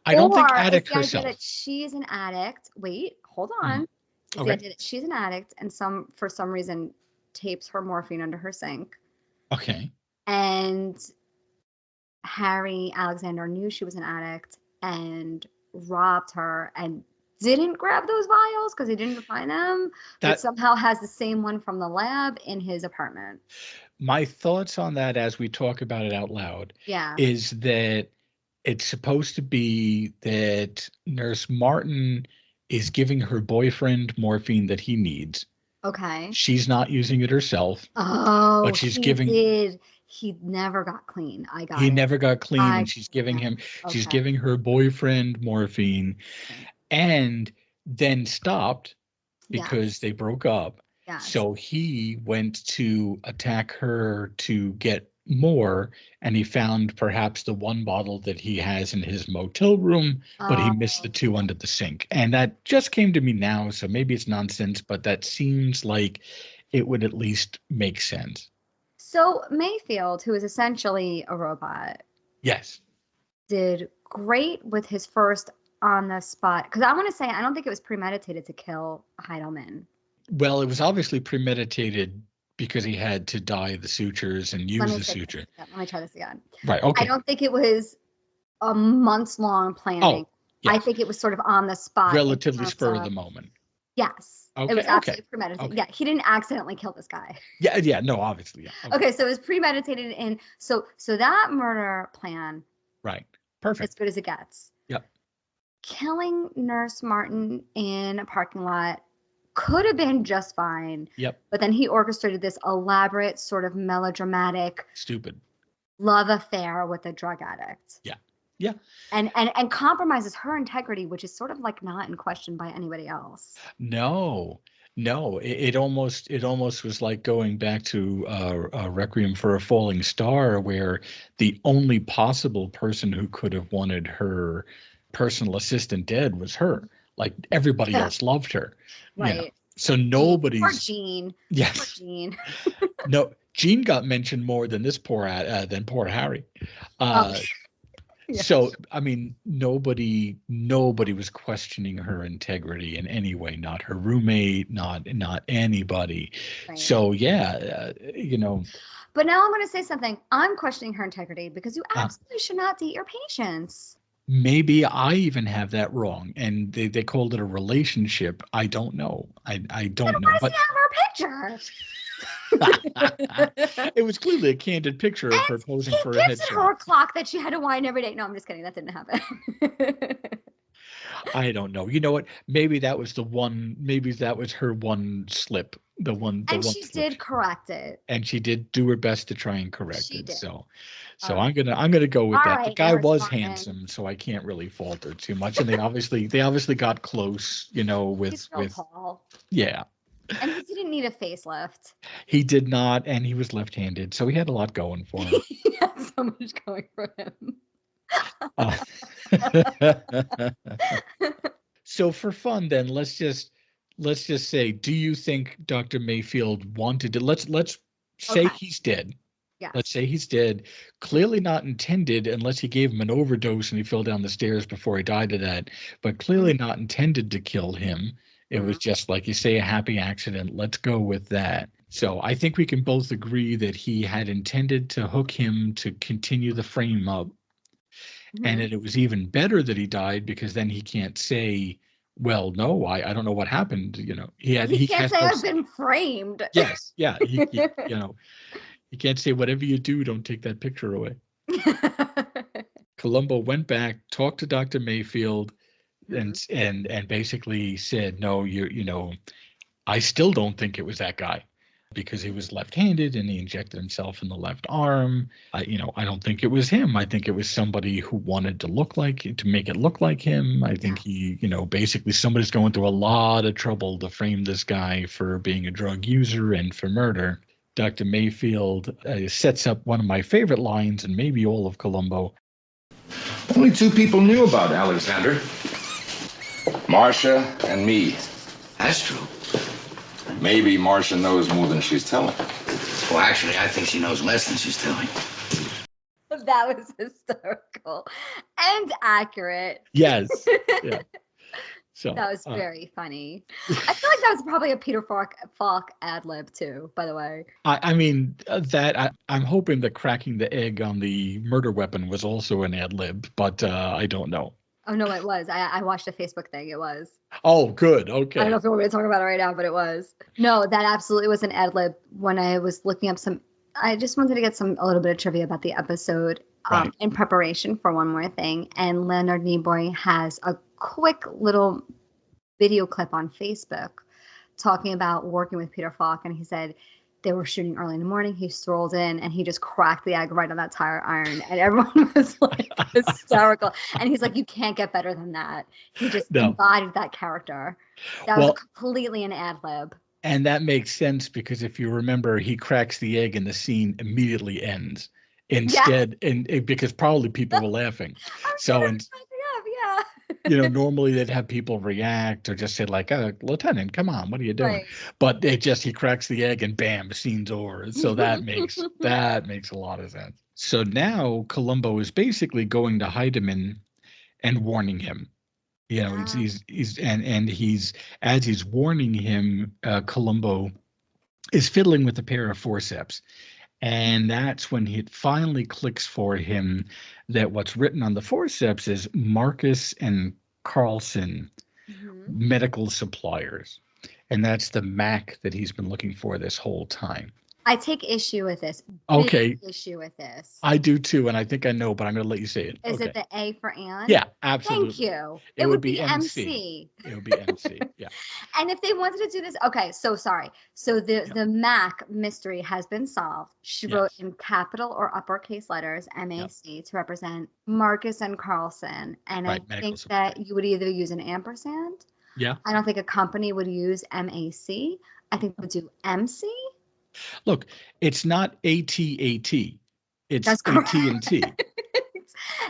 I don't think addict herself. Is the idea that she's an addict? Wait, hold on. Is the idea that she's an addict and for some reason tapes her morphine under her sink? Okay. And Harry Alexander knew she was an addict and robbed her and didn't grab those vials because he didn't find them, but somehow has the same one from the lab in his apartment. My thoughts on that, as we talk about it out loud, is that it's supposed to be that Nurse Martin is giving her boyfriend morphine that he needs. Okay. She's not using it herself. Oh, but she's giving. He never got clean. He never got clean, and she's giving him. Okay. She's giving her boyfriend morphine, and then stopped because they broke up. Yes. So he went to attack her to get more, and he found perhaps the one bottle that he has in his motel room, but he missed the two under the sink. And that just came to me now, so maybe it's nonsense, but that seems like it would at least make sense. So Mayfield, who is essentially a robot, did great with his first on the spot, because I want to say I don't think it was premeditated to kill Heidelman. Well, it was obviously premeditated because he had to dye the sutures and use the suture. Let me try this again. Right. Okay. I don't think it was a months-long planning. Oh, yes. I think it was sort of on the spot. Relatively spur of the moment. Yes. Okay. It was absolutely premeditated. Okay. Yeah, he didn't accidentally kill this guy. Yeah. No, obviously. Yeah. Okay, so it was premeditated, and so that murder plan. Right. Perfect. As good as it gets. Yep. Killing Nurse Martin in a parking lot could have been just fine. Yep. But then he orchestrated this elaborate, sort of melodramatic, stupid love affair with a drug addict. Yeah. And compromises her integrity, which is sort of like not in question by anybody else. No. It almost was like going back to Requiem for a Falling Star, where the only possible person who could have wanted her personal assistant dead was her. Like everybody else loved her. Right. You know? So nobody's. Poor Jean. Yes. Poor Jean. No, Jean got mentioned more than this poor Harry. Yes. So I mean, nobody was questioning her integrity in any way. Not her roommate. Not anybody. Right. So But now I'm going to say something. I'm questioning her integrity because you absolutely should not date your patients. Maybe I even have that wrong, and they called it a relationship. I don't know. I don't know. But her picture. It was clearly a candid picture of her posing for a gives headshot. her a clock that she had to wind every day. No, I'm just kidding. That didn't happen. I don't know. You know what? Maybe that was the one. Maybe that was her one slip. The one. And she slip. did correct it. And she did do her best to try and correct She it. did. So All I'm gonna go with that. right, The guy Nurse was Martin. handsome, so I can't really fault her too much. And they obviously got close. You know, He's real tall. Yeah. And he didn't need a facelift. He did not, and he was left-handed, so he had a lot going for him. He had so much going for him. So for fun, then let's just say, do you think Dr. Mayfield wanted to? Let's say he's dead. Yeah. Let's say he's dead. Clearly not intended, unless he gave him an overdose and he fell down the stairs before he died of that. But clearly not intended to kill him. It was just, like you say, a happy accident. Let's go with that. So I think we can both agree that he had intended to hook him to continue the frame up. And that it was even better that he died, because then he can't say, well, no, I don't know what happened. You know, he can't say I've been framed. Yes. Yeah. He can't say, whatever you do, don't take that picture away. Columbo went back, talked to Dr. Mayfield, and basically said, no, I still don't think it was that guy, because he was left-handed and he injected himself in the left arm. I don't think it was him. I think it was somebody who wanted to make it look like him. I think basically somebody's going through a lot of trouble to frame this guy for being a drug user and for murder. Dr. Mayfield sets up one of my favorite lines, and maybe all of Columbo. Only two people knew about Alexander. Marcia and me. That's true. Maybe Marcia knows more than she's telling. Well, actually, I think she knows less than she's telling. That was hysterical and accurate. Yes. Yeah. So that was very funny. I feel like that was probably a Peter Falk ad lib too, by the way. I'm hoping that cracking the egg on the murder weapon was also an ad lib, but I don't know. Oh, no, it was. I watched a Facebook thing. It was. Oh, good. Okay. I don't know if you want me to talk about it right now, but it was. No, that absolutely was an ad lib. When I was looking up I just wanted to get a little bit of trivia about the episode in preparation for one more thing. And Leonard Nemoy has a quick little video clip on Facebook talking about working with Peter Falk. And he said they were shooting early in the morning. He strolled in and he just cracked the egg right on that tire iron. And everyone was like hysterical. And he's like, you can't get better than that. He just embodied that character. That was completely an ad lib. And that makes sense, because if you remember, he cracks the egg and the scene immediately ends. Instead, because probably people were laughing. Normally they'd have people react or just say like, Lieutenant, come on, what are you doing? Right. But he cracks the egg and bam, scene's over. So that makes a lot of sense. So now Columbo is basically going to Heidemann and warning him. He's as he's warning him, Columbo is fiddling with a pair of forceps. And that's when it finally clicks for him that what's written on the forceps is Marcus and Carlson medical suppliers. And that's the MAC that he's been looking for this whole time. I take issue with this. Big issue with this. I do too, and I think I know, but I'm going to let you say it. Is it the A for Anne? Yeah, absolutely. Thank you. It would be MC. It would be MC. Yeah. And if they wanted to do this, okay. So sorry. So the MAC mystery has been solved. She wrote in capital or uppercase letters MAC to represent Marcus and Carlson, and I think that you would either use an ampersand. Yeah. I don't think a company would use MAC. I think they would do MC. Look, it's not AT&T. It's AT&T.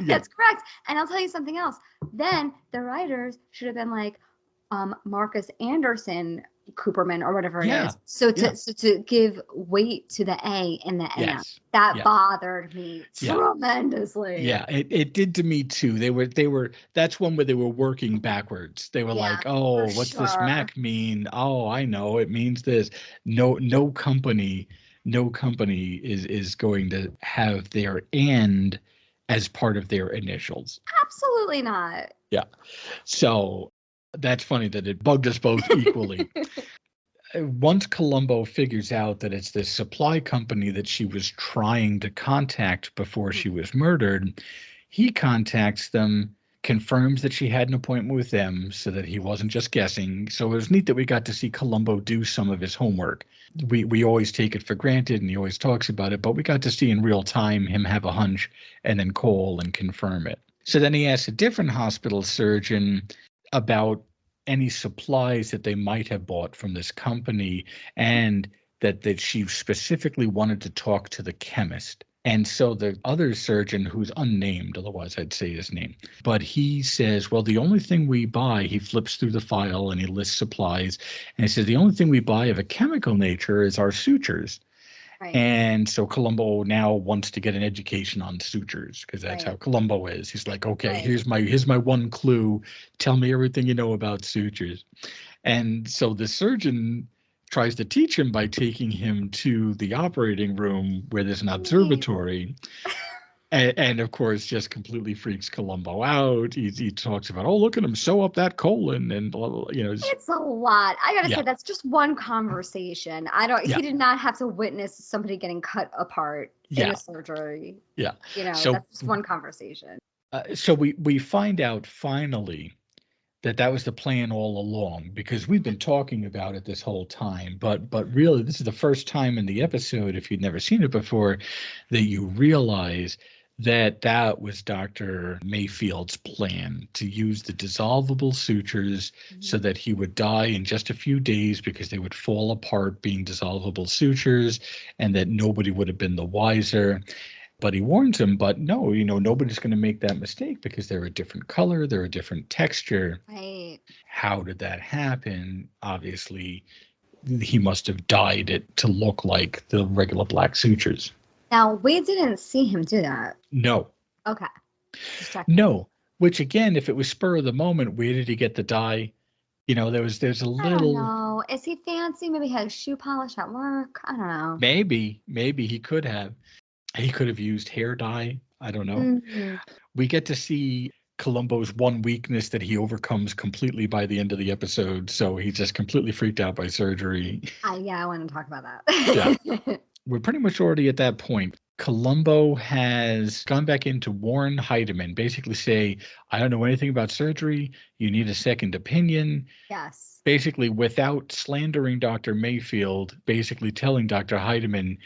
That's correct. And I'll tell you something else. Then the writers should have been like Marcus Anderson Cooperman or whatever it is. So to give weight to the A in the AM. That bothered me tremendously. Yeah, it did to me too. They were that's one where they were working backwards. They were like, oh, what's this MAC mean? Oh, I know, it means this. No company is going to have their and as part of their initials. Absolutely not. Yeah. So that's funny that it bugged us both equally. Once Columbo figures out that it's this supply company that she was trying to contact before she was murdered, he contacts them, confirms that she had an appointment with them so that he wasn't just guessing. So it was neat that we got to see Columbo do some of his homework. We always take it for granted and he always talks about it, but we got to see in real time him have a hunch and then call and confirm it. So then he asks a different hospital surgeon about any supplies that they might have bought from this company, and that she specifically wanted to talk to the chemist. And so the other surgeon, who's unnamed, otherwise I'd say his name, but he says, well, the only thing we buy, he flips through the file and he lists supplies, and he says, the only thing we buy of a chemical nature is our sutures. Right. And so Columbo now wants to get an education on sutures because that's how Columbo is. He's like, okay, here's my one clue. Tell me everything you know about sutures. And so the surgeon tries to teach him by taking him to the operating room where there's an observatory. And of course, just completely freaks Columbo out. He talks about, oh, look at him sew up that colon, and blah, blah, It's a lot. I gotta say, that's just one conversation. He did not have to witness somebody getting cut apart in a surgery. Yeah. So, that's just one conversation. So we find out finally that was the plan all along, because we've been talking about it this whole time. But really, this is the first time in the episode, if you'd never seen it before, that you realize that was Dr. Mayfield's plan, to use the dissolvable sutures so that he would die in just a few days because they would fall apart being dissolvable sutures, and that nobody would have been the wiser. But he warns him, but no, nobody's going to make that mistake because they're a different color, they're a different texture. Right. How did that happen? Obviously, he must have dyed it to look like the regular black sutures. Now, we didn't see him do that. No. Okay. No. Which, again, if it was spur of the moment, where did he get the dye? There's a little. I don't know. Is he fancy? Maybe he had shoe polish at work. I don't know. Maybe he could have. He could have used hair dye. I don't know. Mm-hmm. We get to see Columbo's one weakness that he overcomes completely by the end of the episode. So he's just completely freaked out by surgery. I want to talk about that. Yeah. We're pretty much already at that point. Columbo has gone back in to warn Heidemann, basically say, I don't know anything about surgery. You need a second opinion. Yes. Basically, without slandering Dr. Mayfield, basically telling Dr. Heidemann,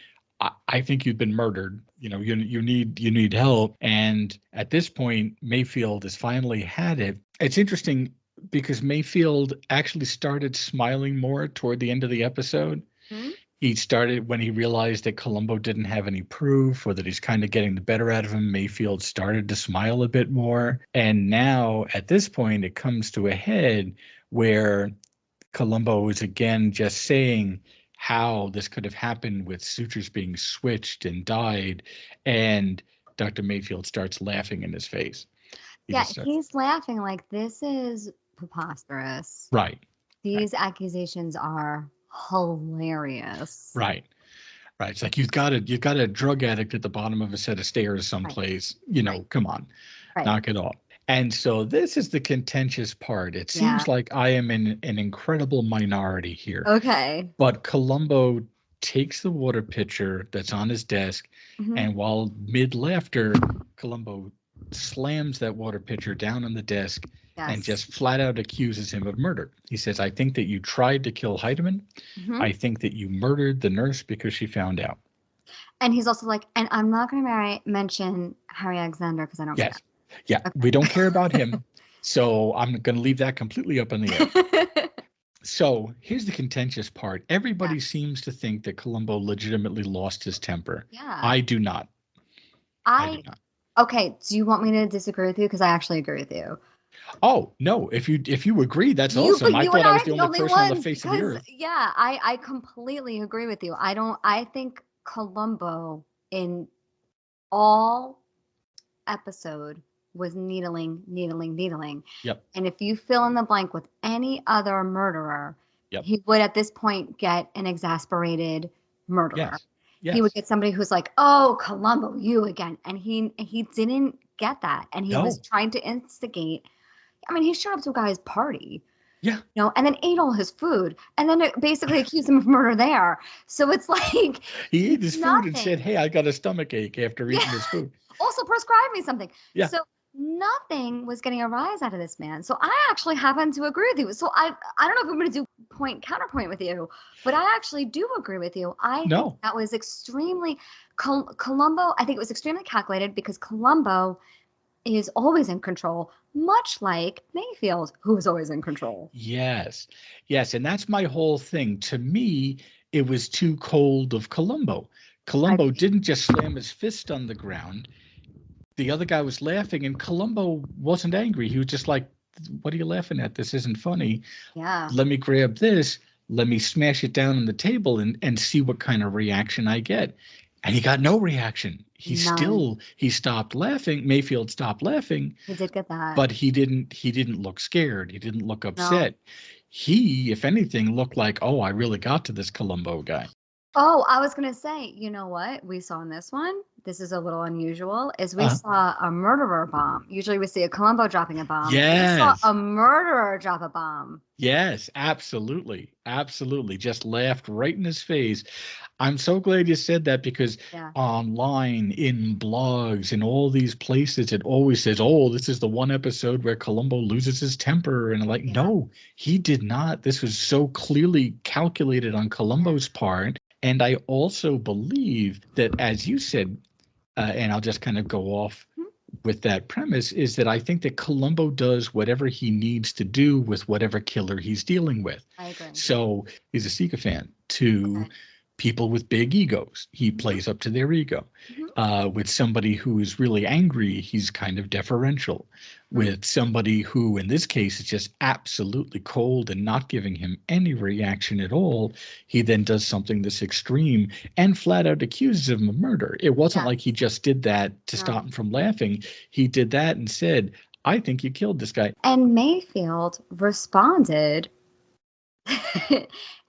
I think you've been murdered. You need help. And at this point, Mayfield has finally had it. It's interesting because Mayfield actually started smiling more toward the end of the episode. Mm-hmm. He started when he realized that Columbo didn't have any proof, or that he's kind of getting the better out of him. Mayfield started to smile a bit more. And now at this point, it comes to a head where Columbo is again just saying how this could have happened with sutures being switched and dyed. And Dr. Mayfield starts laughing in his face. He's laughing like, this is preposterous. Right. These accusations are hilarious. Right. It's like you've got a drug addict at the bottom of a set of stairs someplace. Come on, knock it off. And so this is the contentious part. It seems like I am in an incredible minority here. Okay. But Columbo takes the water pitcher that's on his desk, and while mid-laughter, Columbo slams that water pitcher down on the desk and just flat out accuses him of murder. He says, I think that you tried to kill Heidemann. I think that you murdered the nurse because she found out. And he's also like, and I'm not going to mention Harry Alexander because I don't care. Yeah, okay. We don't care about him. So I'm going to leave that completely up in the air. So here's the contentious part. Everybody seems to think that Columbo legitimately lost his temper. Yeah. I do not. I do not. Okay, do you want me to disagree with you? Because I actually agree with you. Oh, no. If you agree, that's awesome. I thought I was the only person on the face of the earth. Yeah, I completely agree with you. I think Columbo in all episode was needling. Yep. And if you fill in the blank with any other murderer, he would at this point get an exasperated murderer. he would get somebody who's like, oh, Columbo, you again. And he didn't get that. And he was trying to instigate. I mean, he showed up to a guy's party. Yeah. You know, and then ate all his food, and then it basically accused him of murder there. So it's like he ate his food and said, "Hey, I got a stomach ache after eating his food." Also, prescribe me something. Yeah. So nothing was getting a rise out of this man. So I actually happen to agree with you. So I don't know if I'm going to do counterpoint with you, but I actually do agree with you. I think that was extremely Columbo. I think it was extremely calculated because Columbo is always in control, much like Mayfield, who is always in control. Yes. And that's my whole thing. To me, it was too cold of Columbo. Columbo didn't just slam his fist on the ground. The other guy was laughing, and Columbo wasn't angry. He was just like, what are you laughing at? This isn't funny. Yeah. Let me grab this. Let me smash it down on the table and see what kind of reaction I get. And he got no reaction. He stopped laughing. Mayfield stopped laughing. He did get that. But he didn't look scared. He didn't look upset. No. He, if anything, looked like, oh, I really got to this Columbo guy. Oh, I was going to say, you know what we saw in this one? This is a little unusual, is we saw a murderer bomb. Usually we see a Columbo dropping a bomb. Yes. We saw a murderer drop a bomb. Yes, absolutely. Absolutely. Just laughed right in his face. I'm so glad you said that because online, in blogs, in all these places, it always says, oh, this is the one episode where Columbo loses his temper. And I'm like, no, he did not. This was so clearly calculated on Columbo's part. And I also believe that, as you said, and I'll just kind of go off with that premise, is that I think that Columbo does whatever he needs to do with whatever killer he's dealing with. I agree. So he's a sycophant to people with big egos. He plays up to their ego. With somebody who is really angry, he's kind of deferential. With somebody who, in this case, is just absolutely cold and not giving him any reaction at all, he then does something that's extreme and flat out accuses him of murder. It wasn't like he just did that to stop him from laughing. He did that and said, I think you killed this guy. And Mayfield responded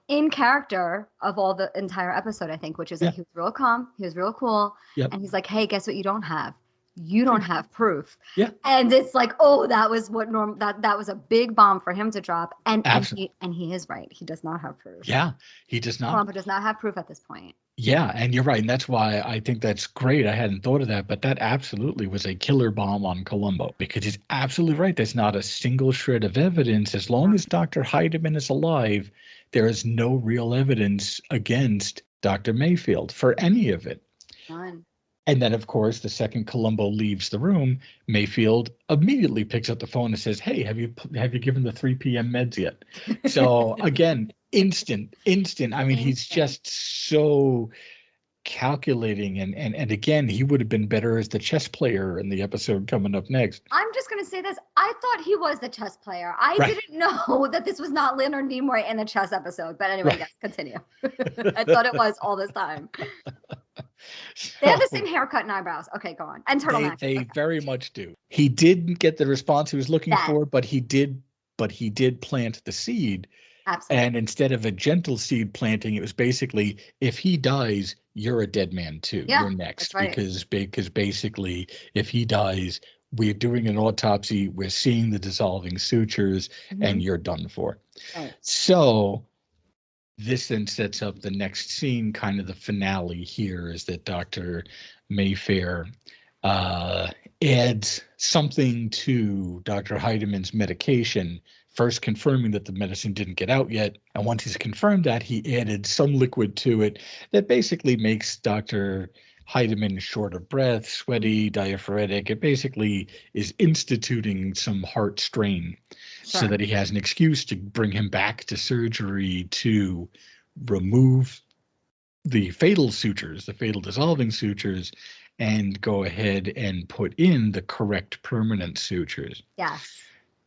in character of all the entire episode, I think, which is that he was real calm, he was real cool, and he's like, hey, guess what you don't have? You don't have proof. Yeah. And it's like, oh, that was what that was a big bomb for him to drop. And he is right. He does not have proof. Yeah, he does not. Columbo does not have proof at this point. Yeah, and you're right. And that's why I think that's great. I hadn't thought of that, but that absolutely was a killer bomb on Columbo, because he's absolutely right. There's not a single shred of evidence. As long as Dr. Heidemann is alive, there is no real evidence against Dr. Mayfield for any of it. None. And then, of course, the second Columbo leaves the room, Mayfield immediately picks up the phone and says, hey, have you given the 3 p.m. meds yet? So, again, instant. I mean, he's just so calculating. And again, he would have been better as the chess player in the episode coming up next. I'm just going to say this. I thought he was the chess player. I didn't know that this was not Leonard Nemoy in the chess episode. But anyway, yes, continue. I thought it was all this time. They have the same haircut and eyebrows. Okay, go on. And turtleneck. They very much do. He didn't get the response he was looking for, but he did plant the seed. Absolutely. And instead of a gentle seed planting, it was basically, if he dies, you're a dead man too. Yeah, you're next. that's right. Because basically, if he dies, we're doing an autopsy, we're seeing the dissolving sutures, and you're done for. Right. So this then sets up the next scene, kind of the finale here, is that Dr. Mayfair adds something to Dr. Heidemann's medication, first confirming that the medicine didn't get out yet. And once he's confirmed that, he added some liquid to it that basically makes Dr. Heidemann short of breath, sweaty, diaphoretic. It basically is instituting some heart strain so that he has an excuse to bring him back to surgery to remove the fatal sutures, the fatal dissolving sutures, and go ahead and put in the correct permanent sutures. Yes.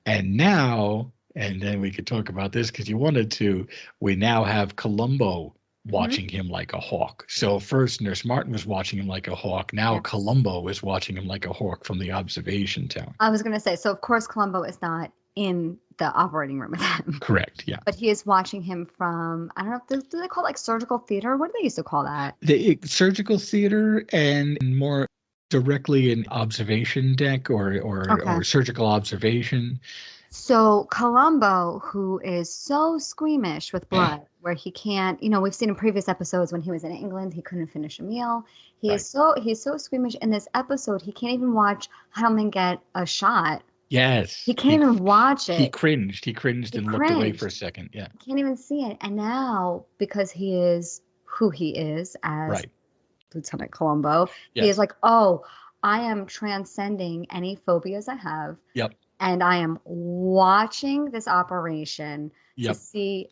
And now, and then we could talk about this because you wanted to, we now have Columbo watching him like a hawk. So first Nurse Martin was watching him like a hawk. Now Columbo is watching him like a hawk from the observation tower. I was going to say, so of course Columbo is not in the operating room with him. Correct. Yeah. But he is watching him from, I don't know, do they call it like surgical theater? What do they used to call that? The surgical theater and more directly an observation deck or surgical observation. So Columbo, who is so squeamish with blood, where he can't, we've seen in previous episodes when he was in England, he couldn't finish a meal. He's so squeamish. In this episode, he can't even watch Heidelman get a shot. Yes. He can't even watch it. He cringed and looked away for a second. Yeah. He can't even see it. And now, because he is who he is as Lieutenant Columbo, he is like, oh, I am transcending any phobias I have. Yep. And I am watching this operation to see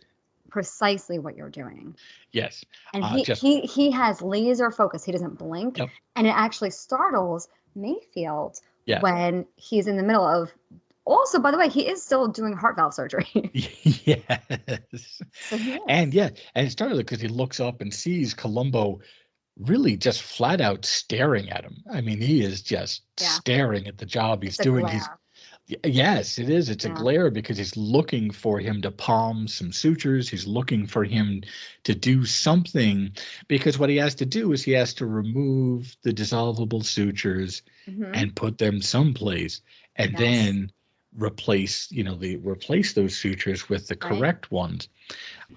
precisely what you're doing. Yes. And he has laser focus. He doesn't blink. Yep. And it actually startles Mayfield when he's in the middle of. Also, by the way, he is still doing heart valve surgery. Yes. So he is. And it started because he looks up and sees Columbo really just flat out staring at him. I mean, he is just staring at the job he's doing. Yes, it is. It's a glare because he's looking for him to palm some sutures. He's looking for him to do something because what he has to do is he has to remove the dissolvable sutures and put them someplace and then replace those sutures with the correct ones.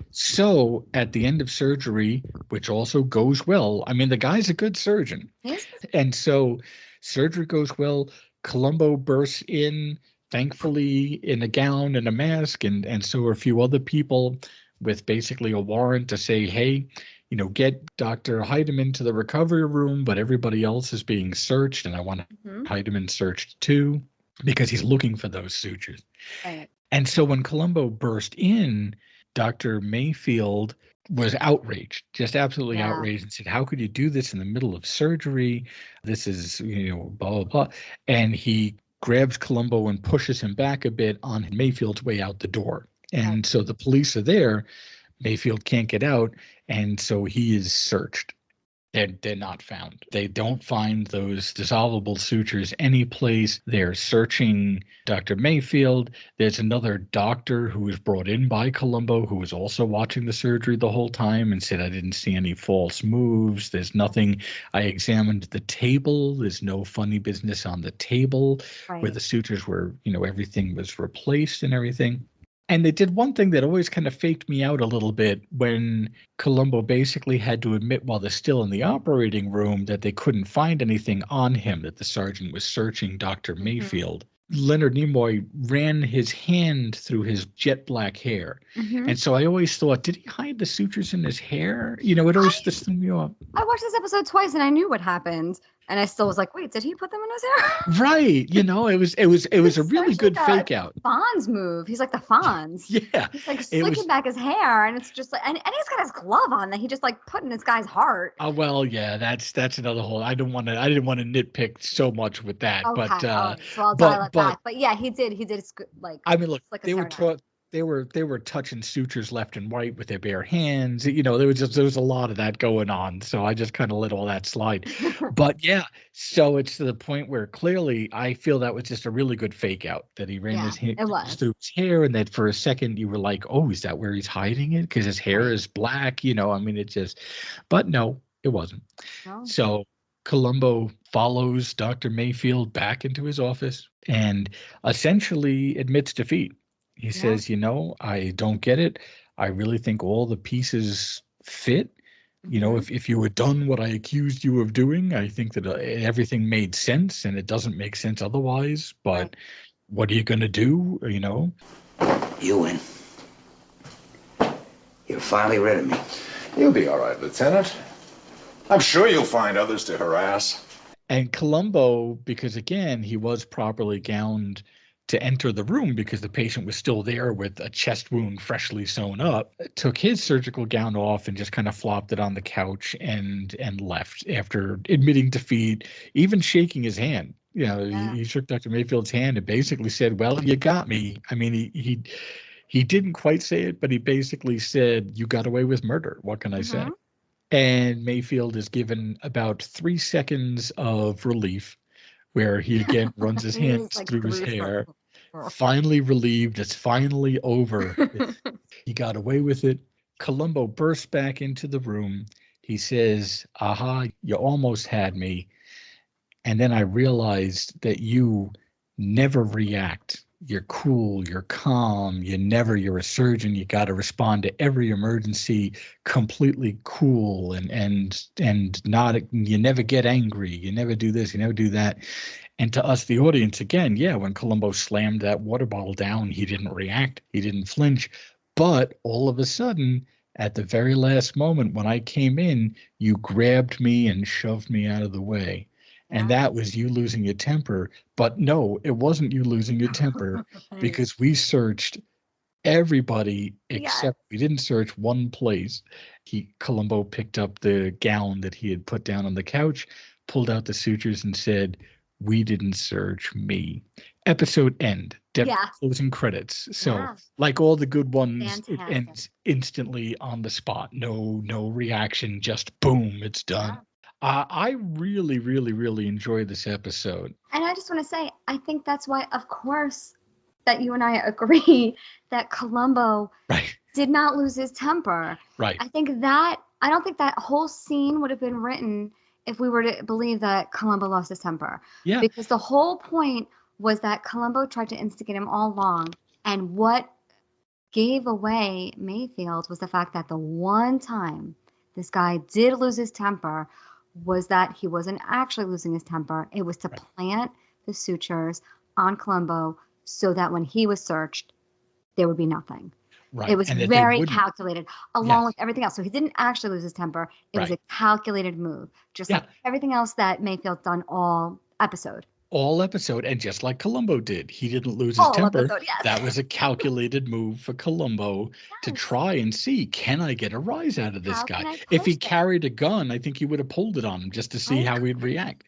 So at the end of surgery, which also goes well, I mean, the guy's a good surgeon. Yes. And so surgery goes well. Columbo bursts in, thankfully, in a gown and a mask, and so are a few other people with basically a warrant to say, hey, get Dr. Heidemann to the recovery room, but everybody else is being searched, and I want Heidemann searched too, because he's looking for those sutures. Right. And so when Columbo burst in, Dr. Mayfield was outraged, just absolutely outraged, and said, how could you do this in the middle of surgery? This is, blah, blah, blah. And he grabs Columbo and pushes him back a bit on Mayfield's way out the door. And so the police are there. Mayfield can't get out. And so he is searched. They're not found. They don't find those dissolvable sutures anyplace. They're searching Dr. Mayfield. There's another doctor who was brought in by Columbo who was also watching the surgery the whole time and said, I didn't see any false moves. There's nothing. I examined the table. There's no funny business on the table where the sutures were, everything was replaced and everything. And they did one thing that always kind of faked me out a little bit when Columbo basically had to admit while they're still in the operating room that they couldn't find anything on him, that the sergeant was searching Dr. Mayfield. Leonard Nemoy ran his hand through his jet black hair. And so I always thought, did he hide the sutures in his hair? It always just threw me off. I watched this episode twice and I knew what happened. And I still was like, wait, did he put them in his hair? Right. It was a really good fake out. Fonz move. He's like the Fonz. Yeah. He's like slicking back his hair, and it's just like, and he's got his glove on that he just like put in this guy's heart. Oh well, yeah, that's another whole. I didn't want to nitpick so much with that, okay, but right. So I'll dial it back. But yeah, he did like. I mean, look, they were touching sutures left and right with their bare hands. There was a lot of that going on. So I just kind of let all that slide. But yeah, so it's to the point where clearly I feel that was just a really good fake out that he ran his hand through his hair, and that for a second you were like, oh, is that where he's hiding it? Because his hair is black. But no, it wasn't. Oh. So Columbo follows Dr. Mayfield back into his office and essentially admits defeat. He says, I don't get it. I really think all the pieces fit. If you had done what I accused you of doing, I think that everything made sense, and it doesn't make sense otherwise. But what are you going to do? You win. You're finally rid of me. You'll be all right, Lieutenant. I'm sure you'll find others to harass. And Columbo, because again, he was properly gowned to enter the room because the patient was still there with a chest wound freshly sewn up, took his surgical gown off and just kind of flopped it on the couch and left after admitting defeat, even shaking his hand. He shook Dr. Mayfield's hand and basically said, well, you got me. I mean, he didn't quite say it, but he basically said, you got away with murder. What can I say? And Mayfield is given about 3 seconds of relief where he again runs his hands through his hair. finally relieved. It's finally over. He got away with it. Columbo bursts back into the room. He says, aha, you almost had me. And then I realized that you never react. You're cool, you're calm, you're a surgeon, you got to respond to every emergency completely cool and not, you never get angry, you never do this, you never do that. And to us, the audience, again, yeah, when Columbo slammed that water bottle down, he didn't react, he didn't flinch. But all of a sudden, at the very last moment when I came in, you grabbed me and shoved me out of the way. And that was you losing your temper. But no, it wasn't you losing your temper because we searched everybody except we didn't search one place. Columbo picked up the gown that he had put down on the couch, pulled out the sutures and said, we didn't search me. Episode end. Closing credits. So like all the good ones, it ends instantly on the spot. No reaction, just boom, it's done. I really, really, really enjoyed this episode. And I just want to say, I think that's why, of course, that you and I agree that Columbo did not lose his temper. Right. I don't think that whole scene would have been written if we were to believe that Columbo lost his temper. Yeah. Because the whole point was that Columbo tried to instigate him all along. And what gave away Mayfield was the fact that the one time this guy did lose his temper was that he wasn't actually losing his temper. It was to plant the sutures on Columbo so that when he was searched, there would be nothing. Right. It was very calculated, along with everything else. So he didn't actually lose his temper. It was a calculated move, just like everything else that Mayfield's done all episode. All episode, and just like Columbo did, he didn't lose his temper. Episode, yes. That was a calculated move for Columbo to try and see, can I get a rise out of this guy? If he carried a gun, I think he would have pulled it on him just to see how he'd react.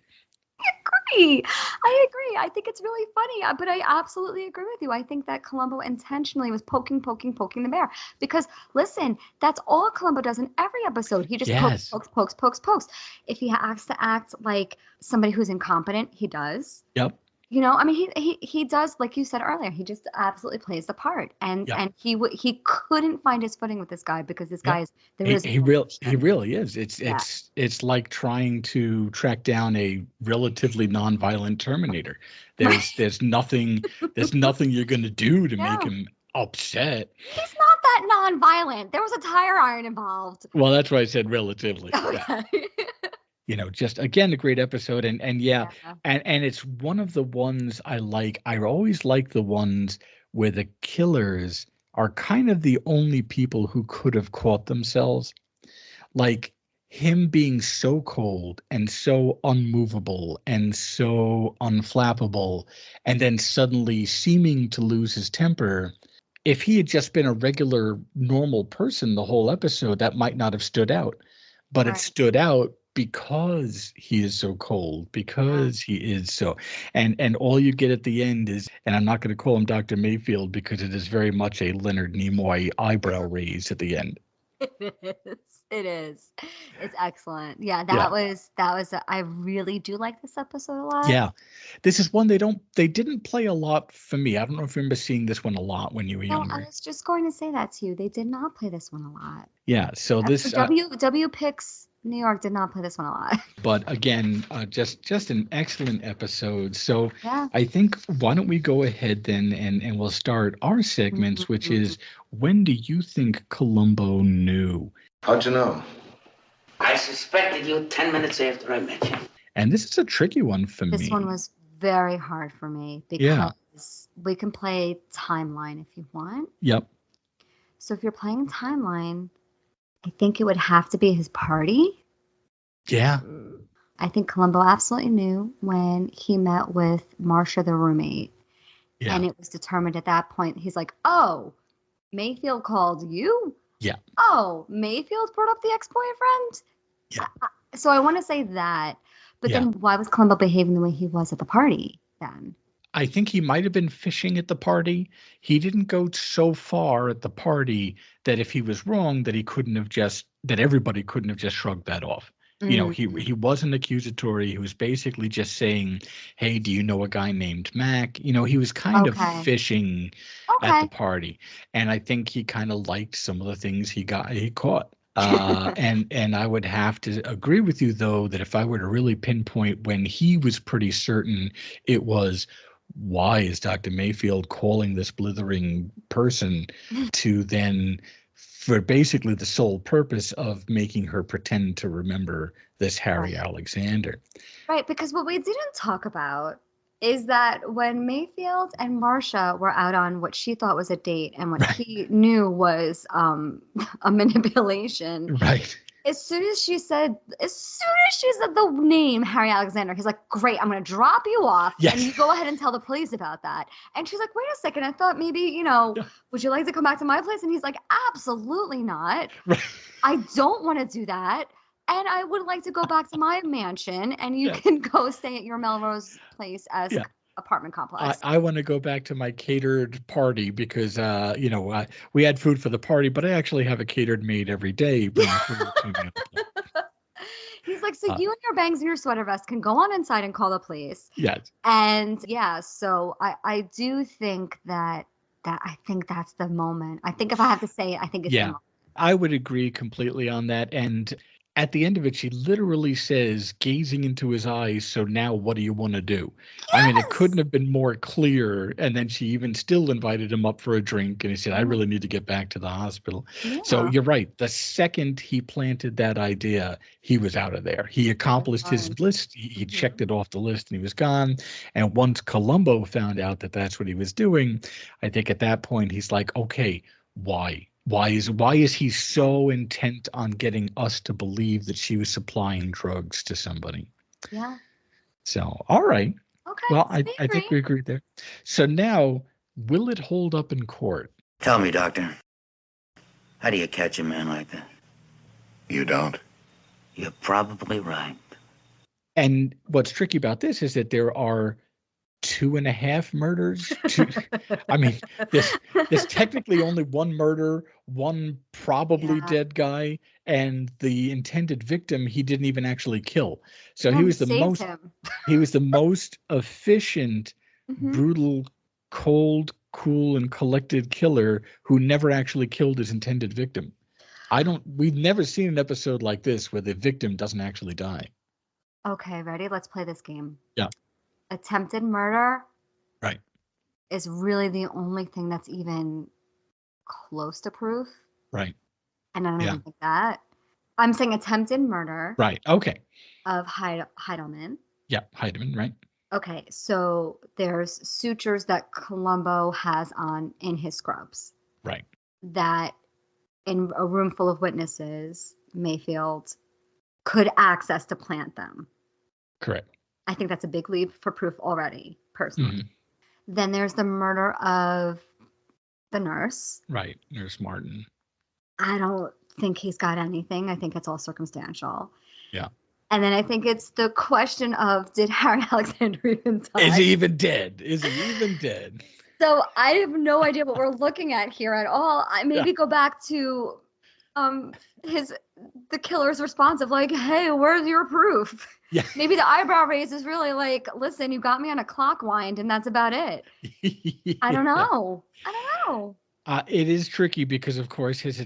I agree. I think it's really funny, but I absolutely agree with you. I think that Columbo intentionally was poking the bear. Because, listen, that's all Columbo does in every episode. He just pokes. If he has to act like somebody who's incompetent, he does. Yep. You know, I mean, he does, like you said earlier, he just absolutely plays the part. And he couldn't find his footing with this guy because this guy is he really is. It's like trying to track down a relatively nonviolent Terminator. There's nothing you're going to do to make him upset. He's not that nonviolent. There was a tire iron involved. Well, that's why I said relatively. Okay. Yeah. You know, just again a great episode, and it's one of the ones I like. I always like the ones where the killers are kind of the only people who could have caught themselves, like him being so cold and so unmovable and so unflappable, and then suddenly seeming to lose his temper. If he had just been a regular, normal person the whole episode, that might not have stood out, but it stood out because he is so cold, because he is so, and all you get at the end is, and I'm not going to call him Dr. Mayfield because it is very much a Leonard Nemoy eyebrow raise at the end. It is. It's excellent. Yeah, that was. I really do like this episode a lot. Yeah, this is one they didn't play a lot for me. I don't know if you remember seeing this one a lot when you were younger. I was just going to say that to you. They did not play this one a lot. Yeah, so this W Picks New York did not play this one a lot. But again, just an excellent episode. So I think, why don't we go ahead then and we'll start our segments, which is, when do you think Columbo knew? How'd you know? I suspected you 10 minutes after I met you. And this is a tricky one for me. This one was very hard for me because we can play timeline if you want. Yep. So if you're playing timeline, I think it would have to be his party. Yeah. I think Columbo absolutely knew when he met with Marcia, the roommate. Yeah. And it was determined at that point. He's like, oh, Mayfield called you? Yeah. Oh, Mayfield brought up the ex-boyfriend? Yeah. So I want to say that. But then why was Columbo behaving the way he was at the party then? I think he might have been fishing at the party. He didn't go so far at the party that if he was wrong, that everybody couldn't have just shrugged that off. You know, he wasn't accusatory. He was basically just saying, hey, do you know a guy named Mac? You know, he was kind of fishing at the party. And I think he kind of liked some of the things he caught. And I would have to agree with you, though, that if I were to really pinpoint when he was pretty certain it was, why is Dr. Mayfield calling this blithering person to then, for basically the sole purpose of making her pretend to remember this Harry Alexander. Right, because what we didn't talk about is that when Mayfield and Marcia were out on what she thought was a date and what he knew was a manipulation. Right. As soon as she said the name Harry Alexander, he's like, great, I'm going to drop you off. Yes. And you go ahead and tell the police about that. And she's like, wait a second. I thought maybe, you know, would you like to come back to my place? And he's like, absolutely not. Right. I don't want to do that. And I would like to go back to my mansion and you can go stay at your Melrose Place as apartment complex. I want to go back to my catered party because, you know, we had food for the party, but I actually have a catered maid every day. He's like, so you and your bangs and your sweater vest can go on inside and call the police. Yes. And so I do think that I think that's the moment. I think if I have to say it, I think it's the moment. I would agree completely on that. And at the end of it, she literally says, gazing into his eyes, so now what do you want to do? Yes! I mean, it couldn't have been more clear. And then she even still invited him up for a drink. And he said, I really need to get back to the hospital. Yeah. So you're right. The second he planted that idea, he was out of there. He accomplished his list. He checked it off the list and he was gone. And once Columbo found out that that's what he was doing, I think at that point, he's like, okay, why? Why is he so intent on getting us to believe that she was supplying drugs to somebody? Yeah. So, all right. Okay. Well, I think we agree there. So now, will it hold up in court? Tell me, Doctor, how do you catch a man like that? You don't? You're probably right. And what's tricky about this is that there are 2.5 murders. I mean, there's technically only one murder, one probably dead guy, and the intended victim he didn't even actually kill. So he was the most efficient, brutal, cold, cool, and collected killer who never actually killed his intended victim. We've never seen an episode like this where the victim doesn't actually die. Okay, ready? Let's play this game. Yeah. Attempted murder is really the only thing that's even close to proof. Right. And I don't even think that. I'm saying attempted murder. Right. Okay. Of Heidelman. Yeah, Heidelman, right. Okay, so there's sutures that Columbo has on in his scrubs. Right. That in a room full of witnesses, Mayfield could access to plant them. Correct. I think that's a big leap for proof already, personally. Then there's the murder of the nurse. Right, Nurse Martin. I don't think he's got anything. I think it's all circumstantial. Yeah. And then I think it's the question of, did Harry Alexander even die? Is he even dead? So I have no idea what we're looking at here at all. I maybe go back to the killer's response of like, hey, where's your proof? Yeah. Maybe the eyebrow raise is really like, listen, you got me on a clock wind and that's about it. I don't know. It is tricky because, of course, his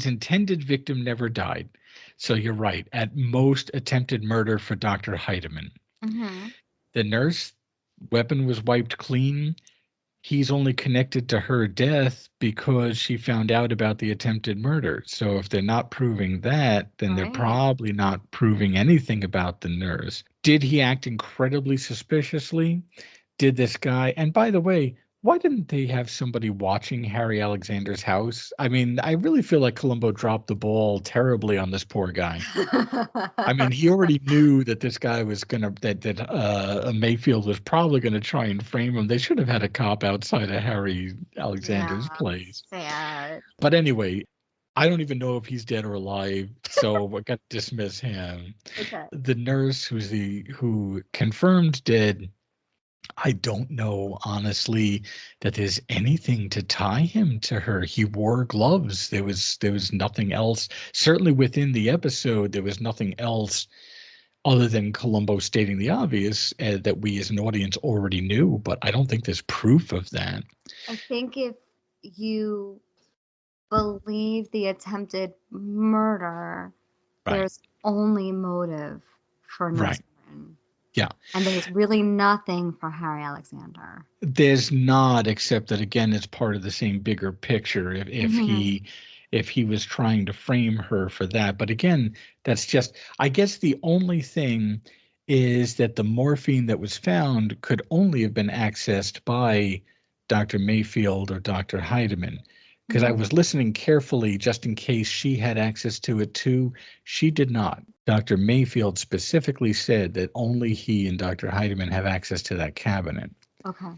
intended victim never died. So you're right. At most, attempted murder for Dr. Heidemann. The nurse weapon was wiped clean. He's only connected to her death because she found out about the attempted murder. So if they're not proving that, then they're probably not proving anything about the nurse. Did he act incredibly suspiciously? Did this guy? And by the way, why didn't they have somebody watching Harry Alexander's house? I mean, I really feel like Columbo dropped the ball terribly on this poor guy. I mean, he already knew that this guy was that Mayfield was probably going to try and frame him. They should have had a cop outside of Harry Alexander's place. Sad. But anyway, I don't even know if he's dead or alive, so we're going to dismiss him. Okay. The nurse who confirmed dead I don't know, honestly, that there's anything to tie him to her. He wore gloves. There was nothing else. Certainly within the episode, there was nothing else other than Columbo stating the obvious that we as an audience already knew. But I don't think there's proof of that. I think if you believe the attempted murder, Right. there's only motive for Nurse Right. Martin. Yeah. And there's really nothing for Harry Alexander. There's not, except that again, it's part of the same bigger picture. If he was trying to frame her for that, but again, that's just. I guess the only thing is that the morphine that was found could only have been accessed by Dr. Mayfield or Dr. Heidemann, because I was listening carefully just in case she had access to it too. She did not. Dr. Mayfield specifically said that only he and Dr. Heidemann have access to that cabinet. Okay.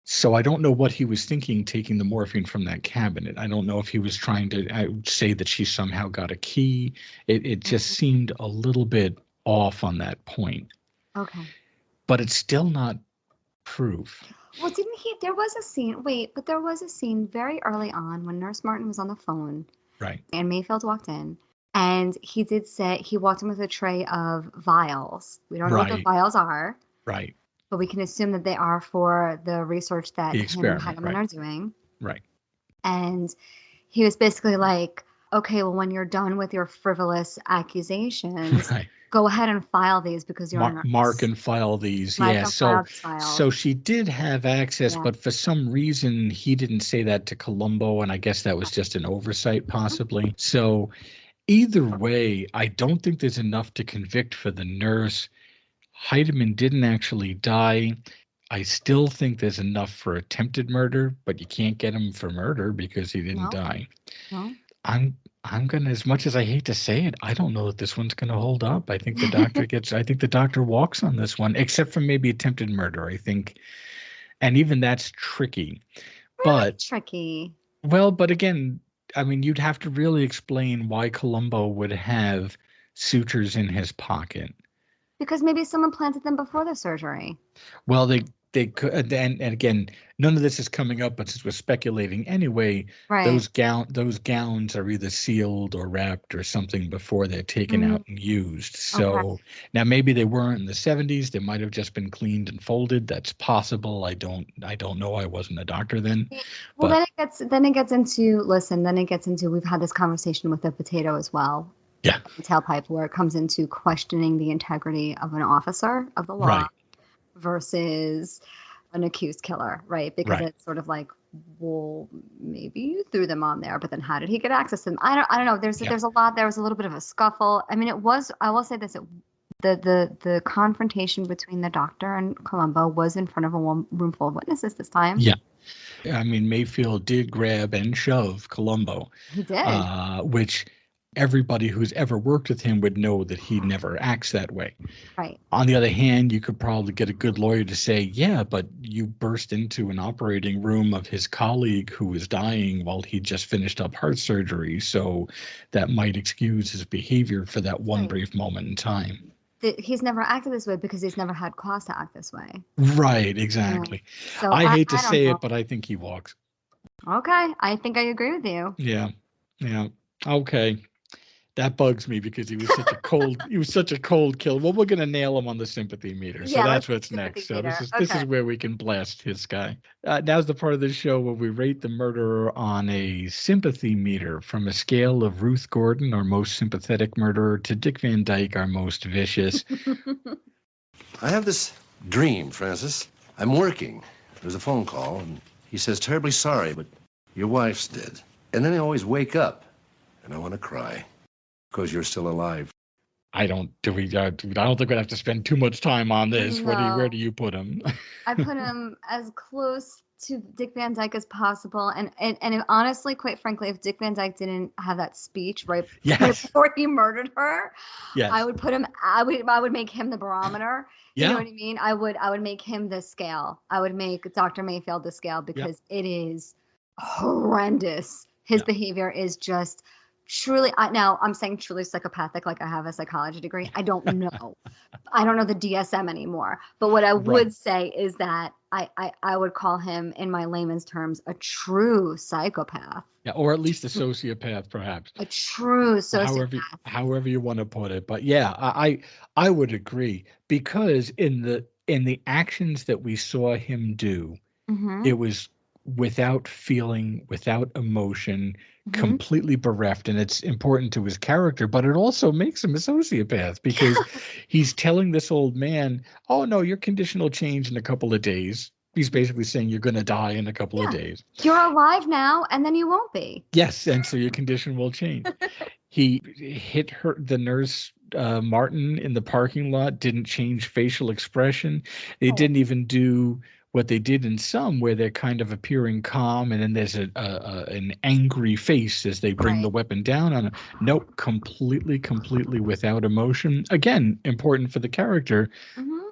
So I don't know what he was thinking taking the morphine from that cabinet. I don't know if he was trying to say that she somehow got a key. It just seemed a little bit off on that point. Okay. But it's still not proof. Well, there was a scene very early on when Nurse Martin was on the phone. Right. And Mayfield walked in. And he did say he walked in with a tray of vials. We don't know what the vials are. Right. But we can assume that they are for the research that him and Heidemann are doing. Right. And he was basically like, okay, well, when you're done with your frivolous accusations, go ahead and file these because you're mark and file these. So she did have access, but for some reason he didn't say that to Columbo, and I guess that was just an oversight possibly. So either way, I don't think there's enough to convict for the nurse. Heidemann didn't actually die. I still think there's enough for attempted murder, but you can't get him for murder because he didn't die. No. I'm gonna, as much as I hate to say it, I don't know that this one's gonna hold up. I think the doctor I think the doctor walks on this one, except for maybe attempted murder, I think. And even that's tricky. Tricky. Well, but again, I mean, you'd have to really explain why Columbo would have sutures in his pocket. Because maybe someone planted them before the surgery. Well, they could, and again, none of this is coming up, but since we're speculating anyway, those gowns are either sealed or wrapped or something before they're taken out and used. So now maybe they weren't in the 70s. They might have just been cleaned and folded. That's possible. I don't know. I wasn't a doctor then. Well, then it gets into we've had this conversation with the potato as well. Yeah. The tailpipe, where it comes into questioning the integrity of an officer of the law versus an accused killer, right? Because it's sort of like, well, maybe you threw them on there, but then how did he get access to them? I don't know. There's a lot. There was a little bit of a scuffle. I mean, I will say this: the confrontation between the doctor and Columbo was in front of a room full of witnesses this time. Yeah. I mean, Mayfield did grab and shove Columbo. He did. Which everybody who's ever worked with him would know that he never acts that way. Right. On the other hand, you could probably get a good lawyer to say, yeah, but you burst into an operating room of his colleague who was dying while he just finished up heart surgery. So that might excuse his behavior for that one brief moment in time. He's never acted this way because he's never had cause to act this way. Right, exactly. Yeah. So I hate to say it, but I think he walks. Okay, I think I agree with you. Yeah. Okay. That bugs me because he was such a cold kill. Well, we're gonna nail him on the sympathy meter, so that's what's next. So this is where we can blast his guy. Now's the part of the show where we rate the murderer on a sympathy meter from a scale of Ruth Gordon, our most sympathetic murderer, to Dick Van Dyke, our most vicious. I have this dream, Francis. I'm working. There's a phone call, and he says, "Terribly sorry, but your wife's dead." And then I always wake up, and I want to cry. Because you're still alive. I don't think we'd have to spend too much time on this. No. Where do you put him? I put him as close to Dick Van Dyke as possible. And honestly, quite frankly, if Dick Van Dyke didn't have that speech right before he murdered her, I would put him. I would make him the barometer. You know what I mean? I would make him the scale. I would make Dr. Mayfield the scale because it is horrendous. His behavior is just truly, now I'm saying truly psychopathic, like I have a psychology degree. I don't know. I don't know the DSM anymore. But what I would say is that I would call him, in my layman's terms, a true psychopath. Yeah, or at least a sociopath, perhaps. A true sociopath. However you want to put it. But yeah, I would agree, because in the actions that we saw him do, it was without feeling, without emotion, completely bereft. And it's important to his character, but it also makes him a sociopath, because he's telling this old man, oh no, your condition will change in a couple of days. He's basically saying you're going to die in a couple of days. You're alive now, and then you won't be. Yes, and so your condition will change. He hit the nurse, Martin, in the parking lot, didn't change facial expression. They didn't even do what they did in some, where they're kind of appearing calm, and then there's an angry face as they bring the weapon down on him. Nope, completely without emotion. Again, important for the character,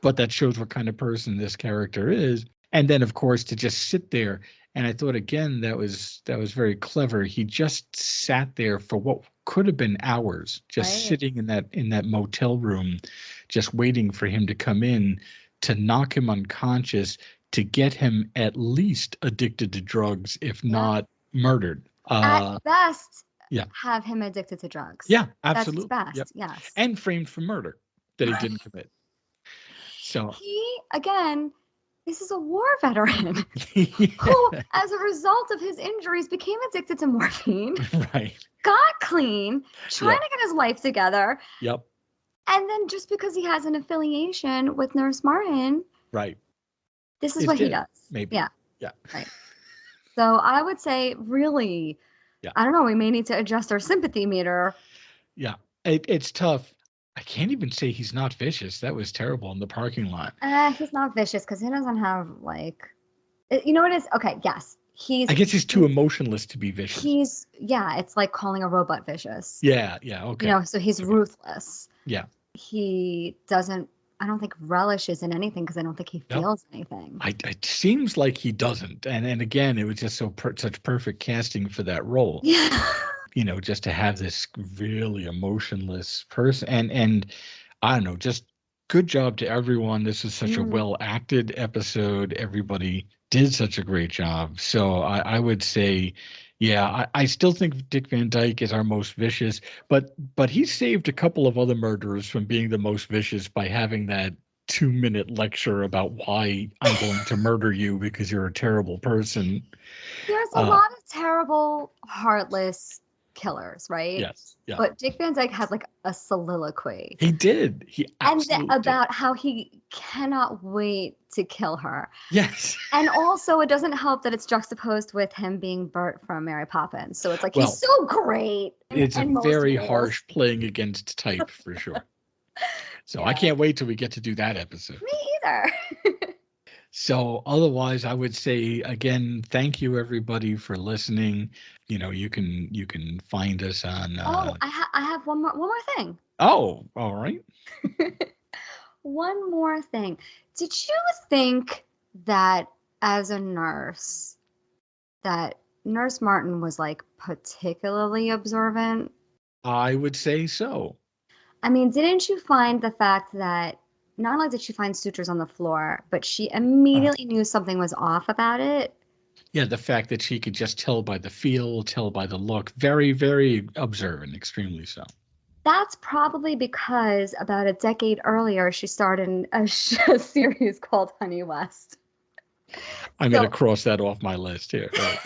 but that shows what kind of person this character is. And then, of course, to just sit there. And I thought, again, that was very clever. He just sat there for what could have been hours, just sitting in that motel room, just waiting for him to come in, to knock him unconscious, to get him at least addicted to drugs, if not murdered. At best, have him addicted to drugs. Yeah, absolutely. That's best, yes. And framed for murder that he didn't commit. So he, again, this is a war veteran who, as a result of his injuries, became addicted to morphine. Got clean, trying to get his life together. Yep. And then just because he has an affiliation with Nurse Martin. This is what he does. Maybe. Yeah. Yeah. Right. So I would say, really, I don't know, we may need to adjust our sympathy meter. Yeah. It's tough. I can't even say he's not vicious. That was terrible in the parking lot. He's not vicious because he doesn't have, like, you know what it is? Okay, yes. I guess he's too emotionless to be vicious. It's like calling a robot vicious. Yeah, okay. You know, so he's ruthless. Yeah. He doesn't, I don't think, relishes in anything because I don't think he feels anything. It seems like he doesn't. And again, it was just such perfect casting for that role. Yeah. You know, just to have this really emotionless person. And I don't know, just good job to everyone. This is such a well-acted episode. Everybody did such a great job. So I would say, I still think Dick Van Dyke is our most vicious, but he saved a couple of other murderers from being the most vicious by having that 2-minute lecture about why I'm going to murder you because you're a terrible person. There's a lot of terrible, heartless killers, right? Yes. Yeah. But Dick Van Dyke had like a soliloquy. He did. He absolutely about how he cannot wait to kill her. Yes. And also, it doesn't help that it's juxtaposed with him being Bert from Mary Poppins. So it's like, he's so great. It's a very harsh playing against type for sure. So I can't wait till we get to do that episode. Me either. So otherwise, I would say, again, thank you everybody for listening. You know, you can find us on. I have one more thing. Oh, all right. One more thing. Did you think that as a nurse, that Nurse Martin was like particularly observant? I would say so. I mean, didn't you find the fact that not only did she find sutures on the floor, but she immediately knew something was off about it? Yeah, the fact that she could just tell by the feel, tell by the look. Very, very observant, extremely so. That's probably because about a decade earlier, she starred in a series called Honey West. I'm going to cross that off my list here. Right.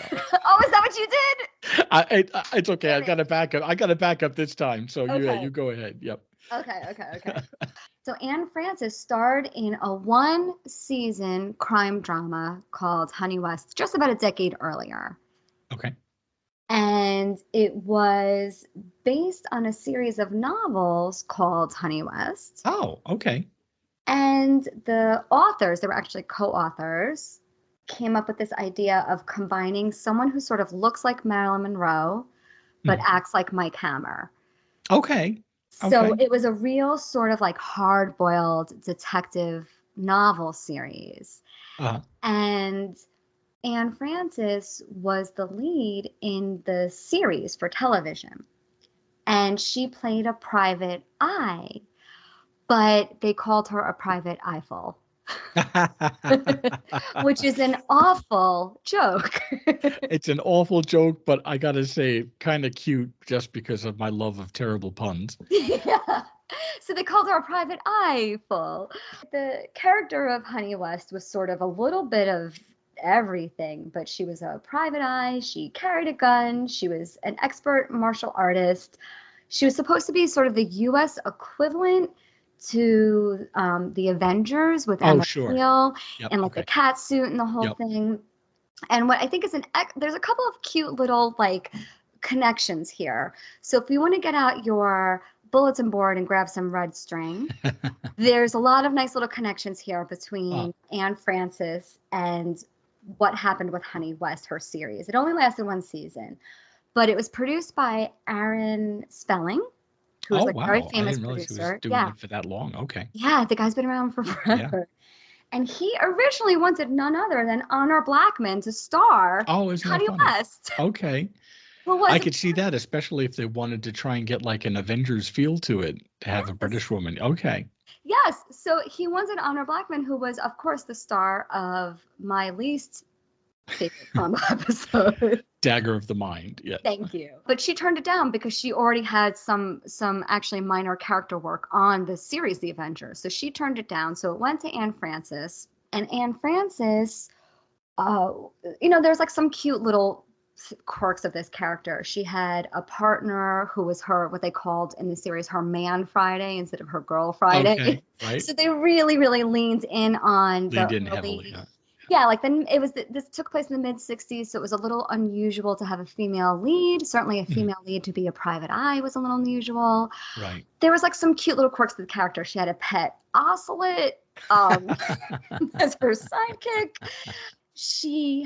Oh, is that what you did? It's okay. I got to back up. I got to back up this time. So you go ahead. Yep. Okay. So Anne Francis starred in a 1-season crime drama called Honey West just about a decade earlier. Okay. And it was based on a series of novels called Honey West. Oh, okay. And the authors, they were actually co-authors, came up with this idea of combining someone who sort of looks like Marilyn Monroe, but acts like Mike Hammer. Okay. So it was a real sort of like hard-boiled detective novel series. And Anne Francis was the lead in the series for television. and she played a private eye, but they called her a private eyeful. Which is an awful joke. It's an awful joke, but I gotta say, kind of cute just because of my love of terrible puns. Yeah. So they called her a private eyeful. The character of Honey West was sort of a little bit of everything, but she was a private eye. She carried a gun. She was an expert martial artist. She was supposed to be sort of the U.S. equivalent to the Avengers with Emma Steele and like the cat suit and the whole thing. And what I think is there's a couple of cute little like connections here. So if you want to get out your bulletin board and grab some red string, there's a lot of nice little connections here between Anne Francis and what happened with Honey West, her series. It only lasted one season, but it was produced by Aaron Spelling, who's a very famous producer. He was doing it for that long. Okay. Yeah, the guy's been around for forever. Yeah. And he originally wanted none other than Honor Blackman to star Honey West. Okay. Well, I could see that, especially if they wanted to try and get like an Avengers feel to it, to have a British woman. Okay. Yes. So he wanted Honor Blackman, who was, of course, the star of my least favorite Columbo episode. Dagger of the Mind. Yeah. Thank you. But she turned it down because she already had some actually minor character work on the series, The Avengers. So she turned it down. So it went to Anne Francis. And Anne Francis, there's like some cute little quirks of this character. She had a partner who was her, what they called in the series, her man Friday instead of her girl Friday. Okay, right. So they really, really leaned in on heavily. Yeah, like then it was this took place in the mid 60s, so it was a little unusual to have a female lead. Certainly a female lead to be a private eye was a little unusual. Right. There was like some cute little quirks to the character. She had a pet ocelot as her sidekick. She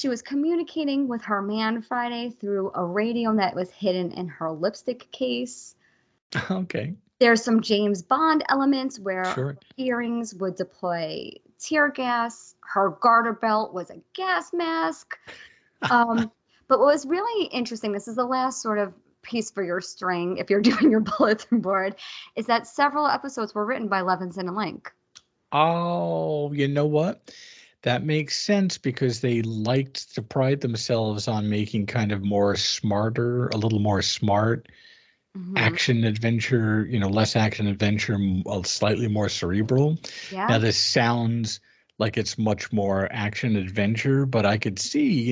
was communicating with her man Friday through a radio that was hidden in her lipstick case. Okay. There's some James Bond elements where her earrings would deploy tear gas. Her garter belt was a gas mask. But what was really interesting, this is the last sort of piece for your string if you're doing your bulletin board, is that several episodes were written by Levinson and Link. Oh, you know what? That makes sense because they liked to pride themselves on making kind of more smarter, a little more smart action adventure, less action adventure, slightly more cerebral. Yeah. Now this sounds like it's much more action adventure, but I could see,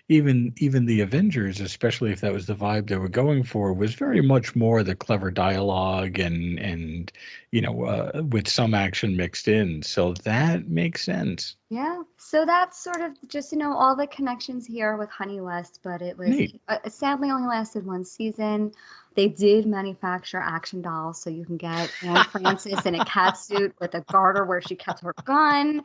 even the Avengers, especially if that was the vibe they were going for, was very much more the clever dialogue and with some action mixed in. So that makes sense. Yeah. So that's sort of just, all the connections here with Honey West, but it was sadly only lasted one season. They did manufacture action dolls, so you can get Anne Francis in a cat suit with a garter where she kept her gun.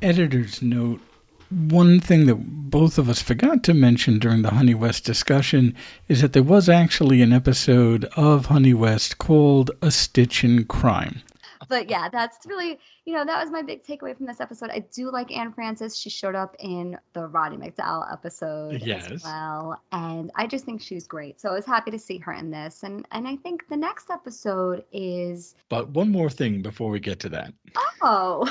Editor's note. One thing that both of us forgot to mention during the Honey West discussion is that there was actually an episode of Honey West called A Stitch in Crime. But yeah, that's really, that was my big takeaway from this episode. I do like Anne Francis. She showed up in the Roddy McDowall episode as well. And I just think she's great. So I was happy to see her in this. And I think the next episode is... But one more thing before we get to that. Oh.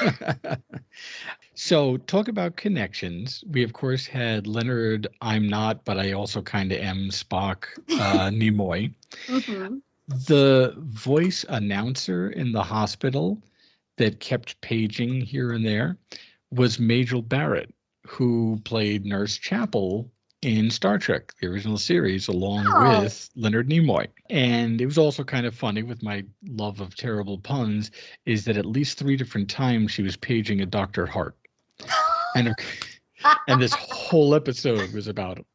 So talk about connections. We, of course, had Leonard, I'm not, but I also kind of am Spock, Nimoy. Mm-hmm. The voice announcer in the hospital that kept paging here and there was Majel Barrett, who played Nurse Chapel in Star Trek, the original series, along with Leonard Nimoy. And it was also kind of funny, with my love of terrible puns, is that at least 3 different times she was paging a Dr. Hart. And this whole episode was about,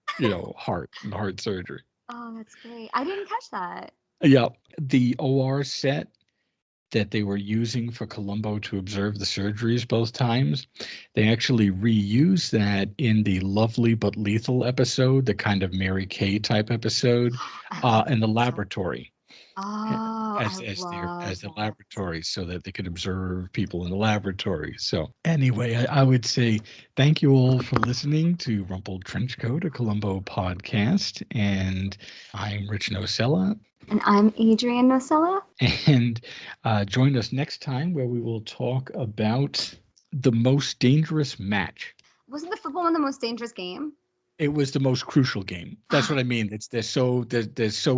heart and heart surgery. Oh, that's great. I didn't catch that. Yeah, the OR set that they were using for Columbo to observe the surgeries both times, they actually reused that in the Lovely But Lethal episode, the kind of Mary Kay type episode, in the laboratory. Oh, as I as their love as the that. laboratory, so that they could observe people in the laboratory. So anyway, I would say thank you all for listening to Rumpled Trenchcoat, a Columbo podcast, and I'm Rich Nocella. And I'm Adrienne Nocella. And join us next time where we will talk about the most dangerous match. Wasn't the football one the most dangerous game? It was the most crucial game. That's what I mean. They're so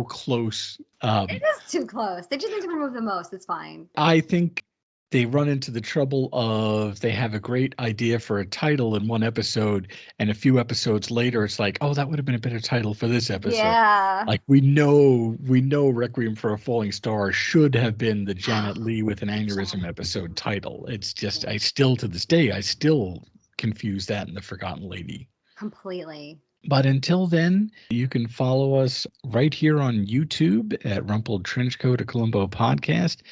close. It is too close. They just need to remove the most. It's fine. I think they run into the trouble of they have a great idea for a title in one episode, and a few episodes later, it's like, oh, that would have been a better title for this episode. Yeah. Like we know Requiem for a Falling Star should have been the Janet Leigh with an aneurysm episode title. It's just to this day, I still confuse that and the Forgotten Lady. Completely. But until then, you can follow us right here on YouTube at Rumpled Trenchcoat, a Columbo podcast,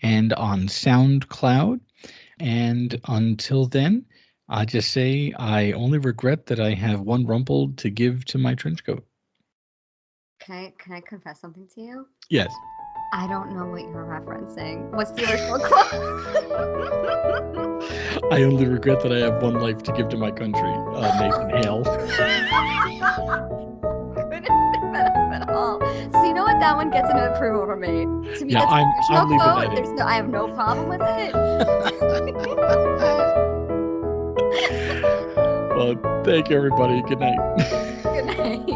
and on SoundCloud. And until then, I just say I only regret that I have one rumpled to give to my trench coat. Can I confess something to you? Yes. I don't know what you're referencing. What's the original quote? I only regret that I have one life to give to my country. Nathan Hale. Couldn't think that up at all. So you know what? That one gets an approval from me. To me, Yeah, that's the I'm original leaving quote. that in. I have no problem with it. Well, thank you, everybody. Good night. Good night.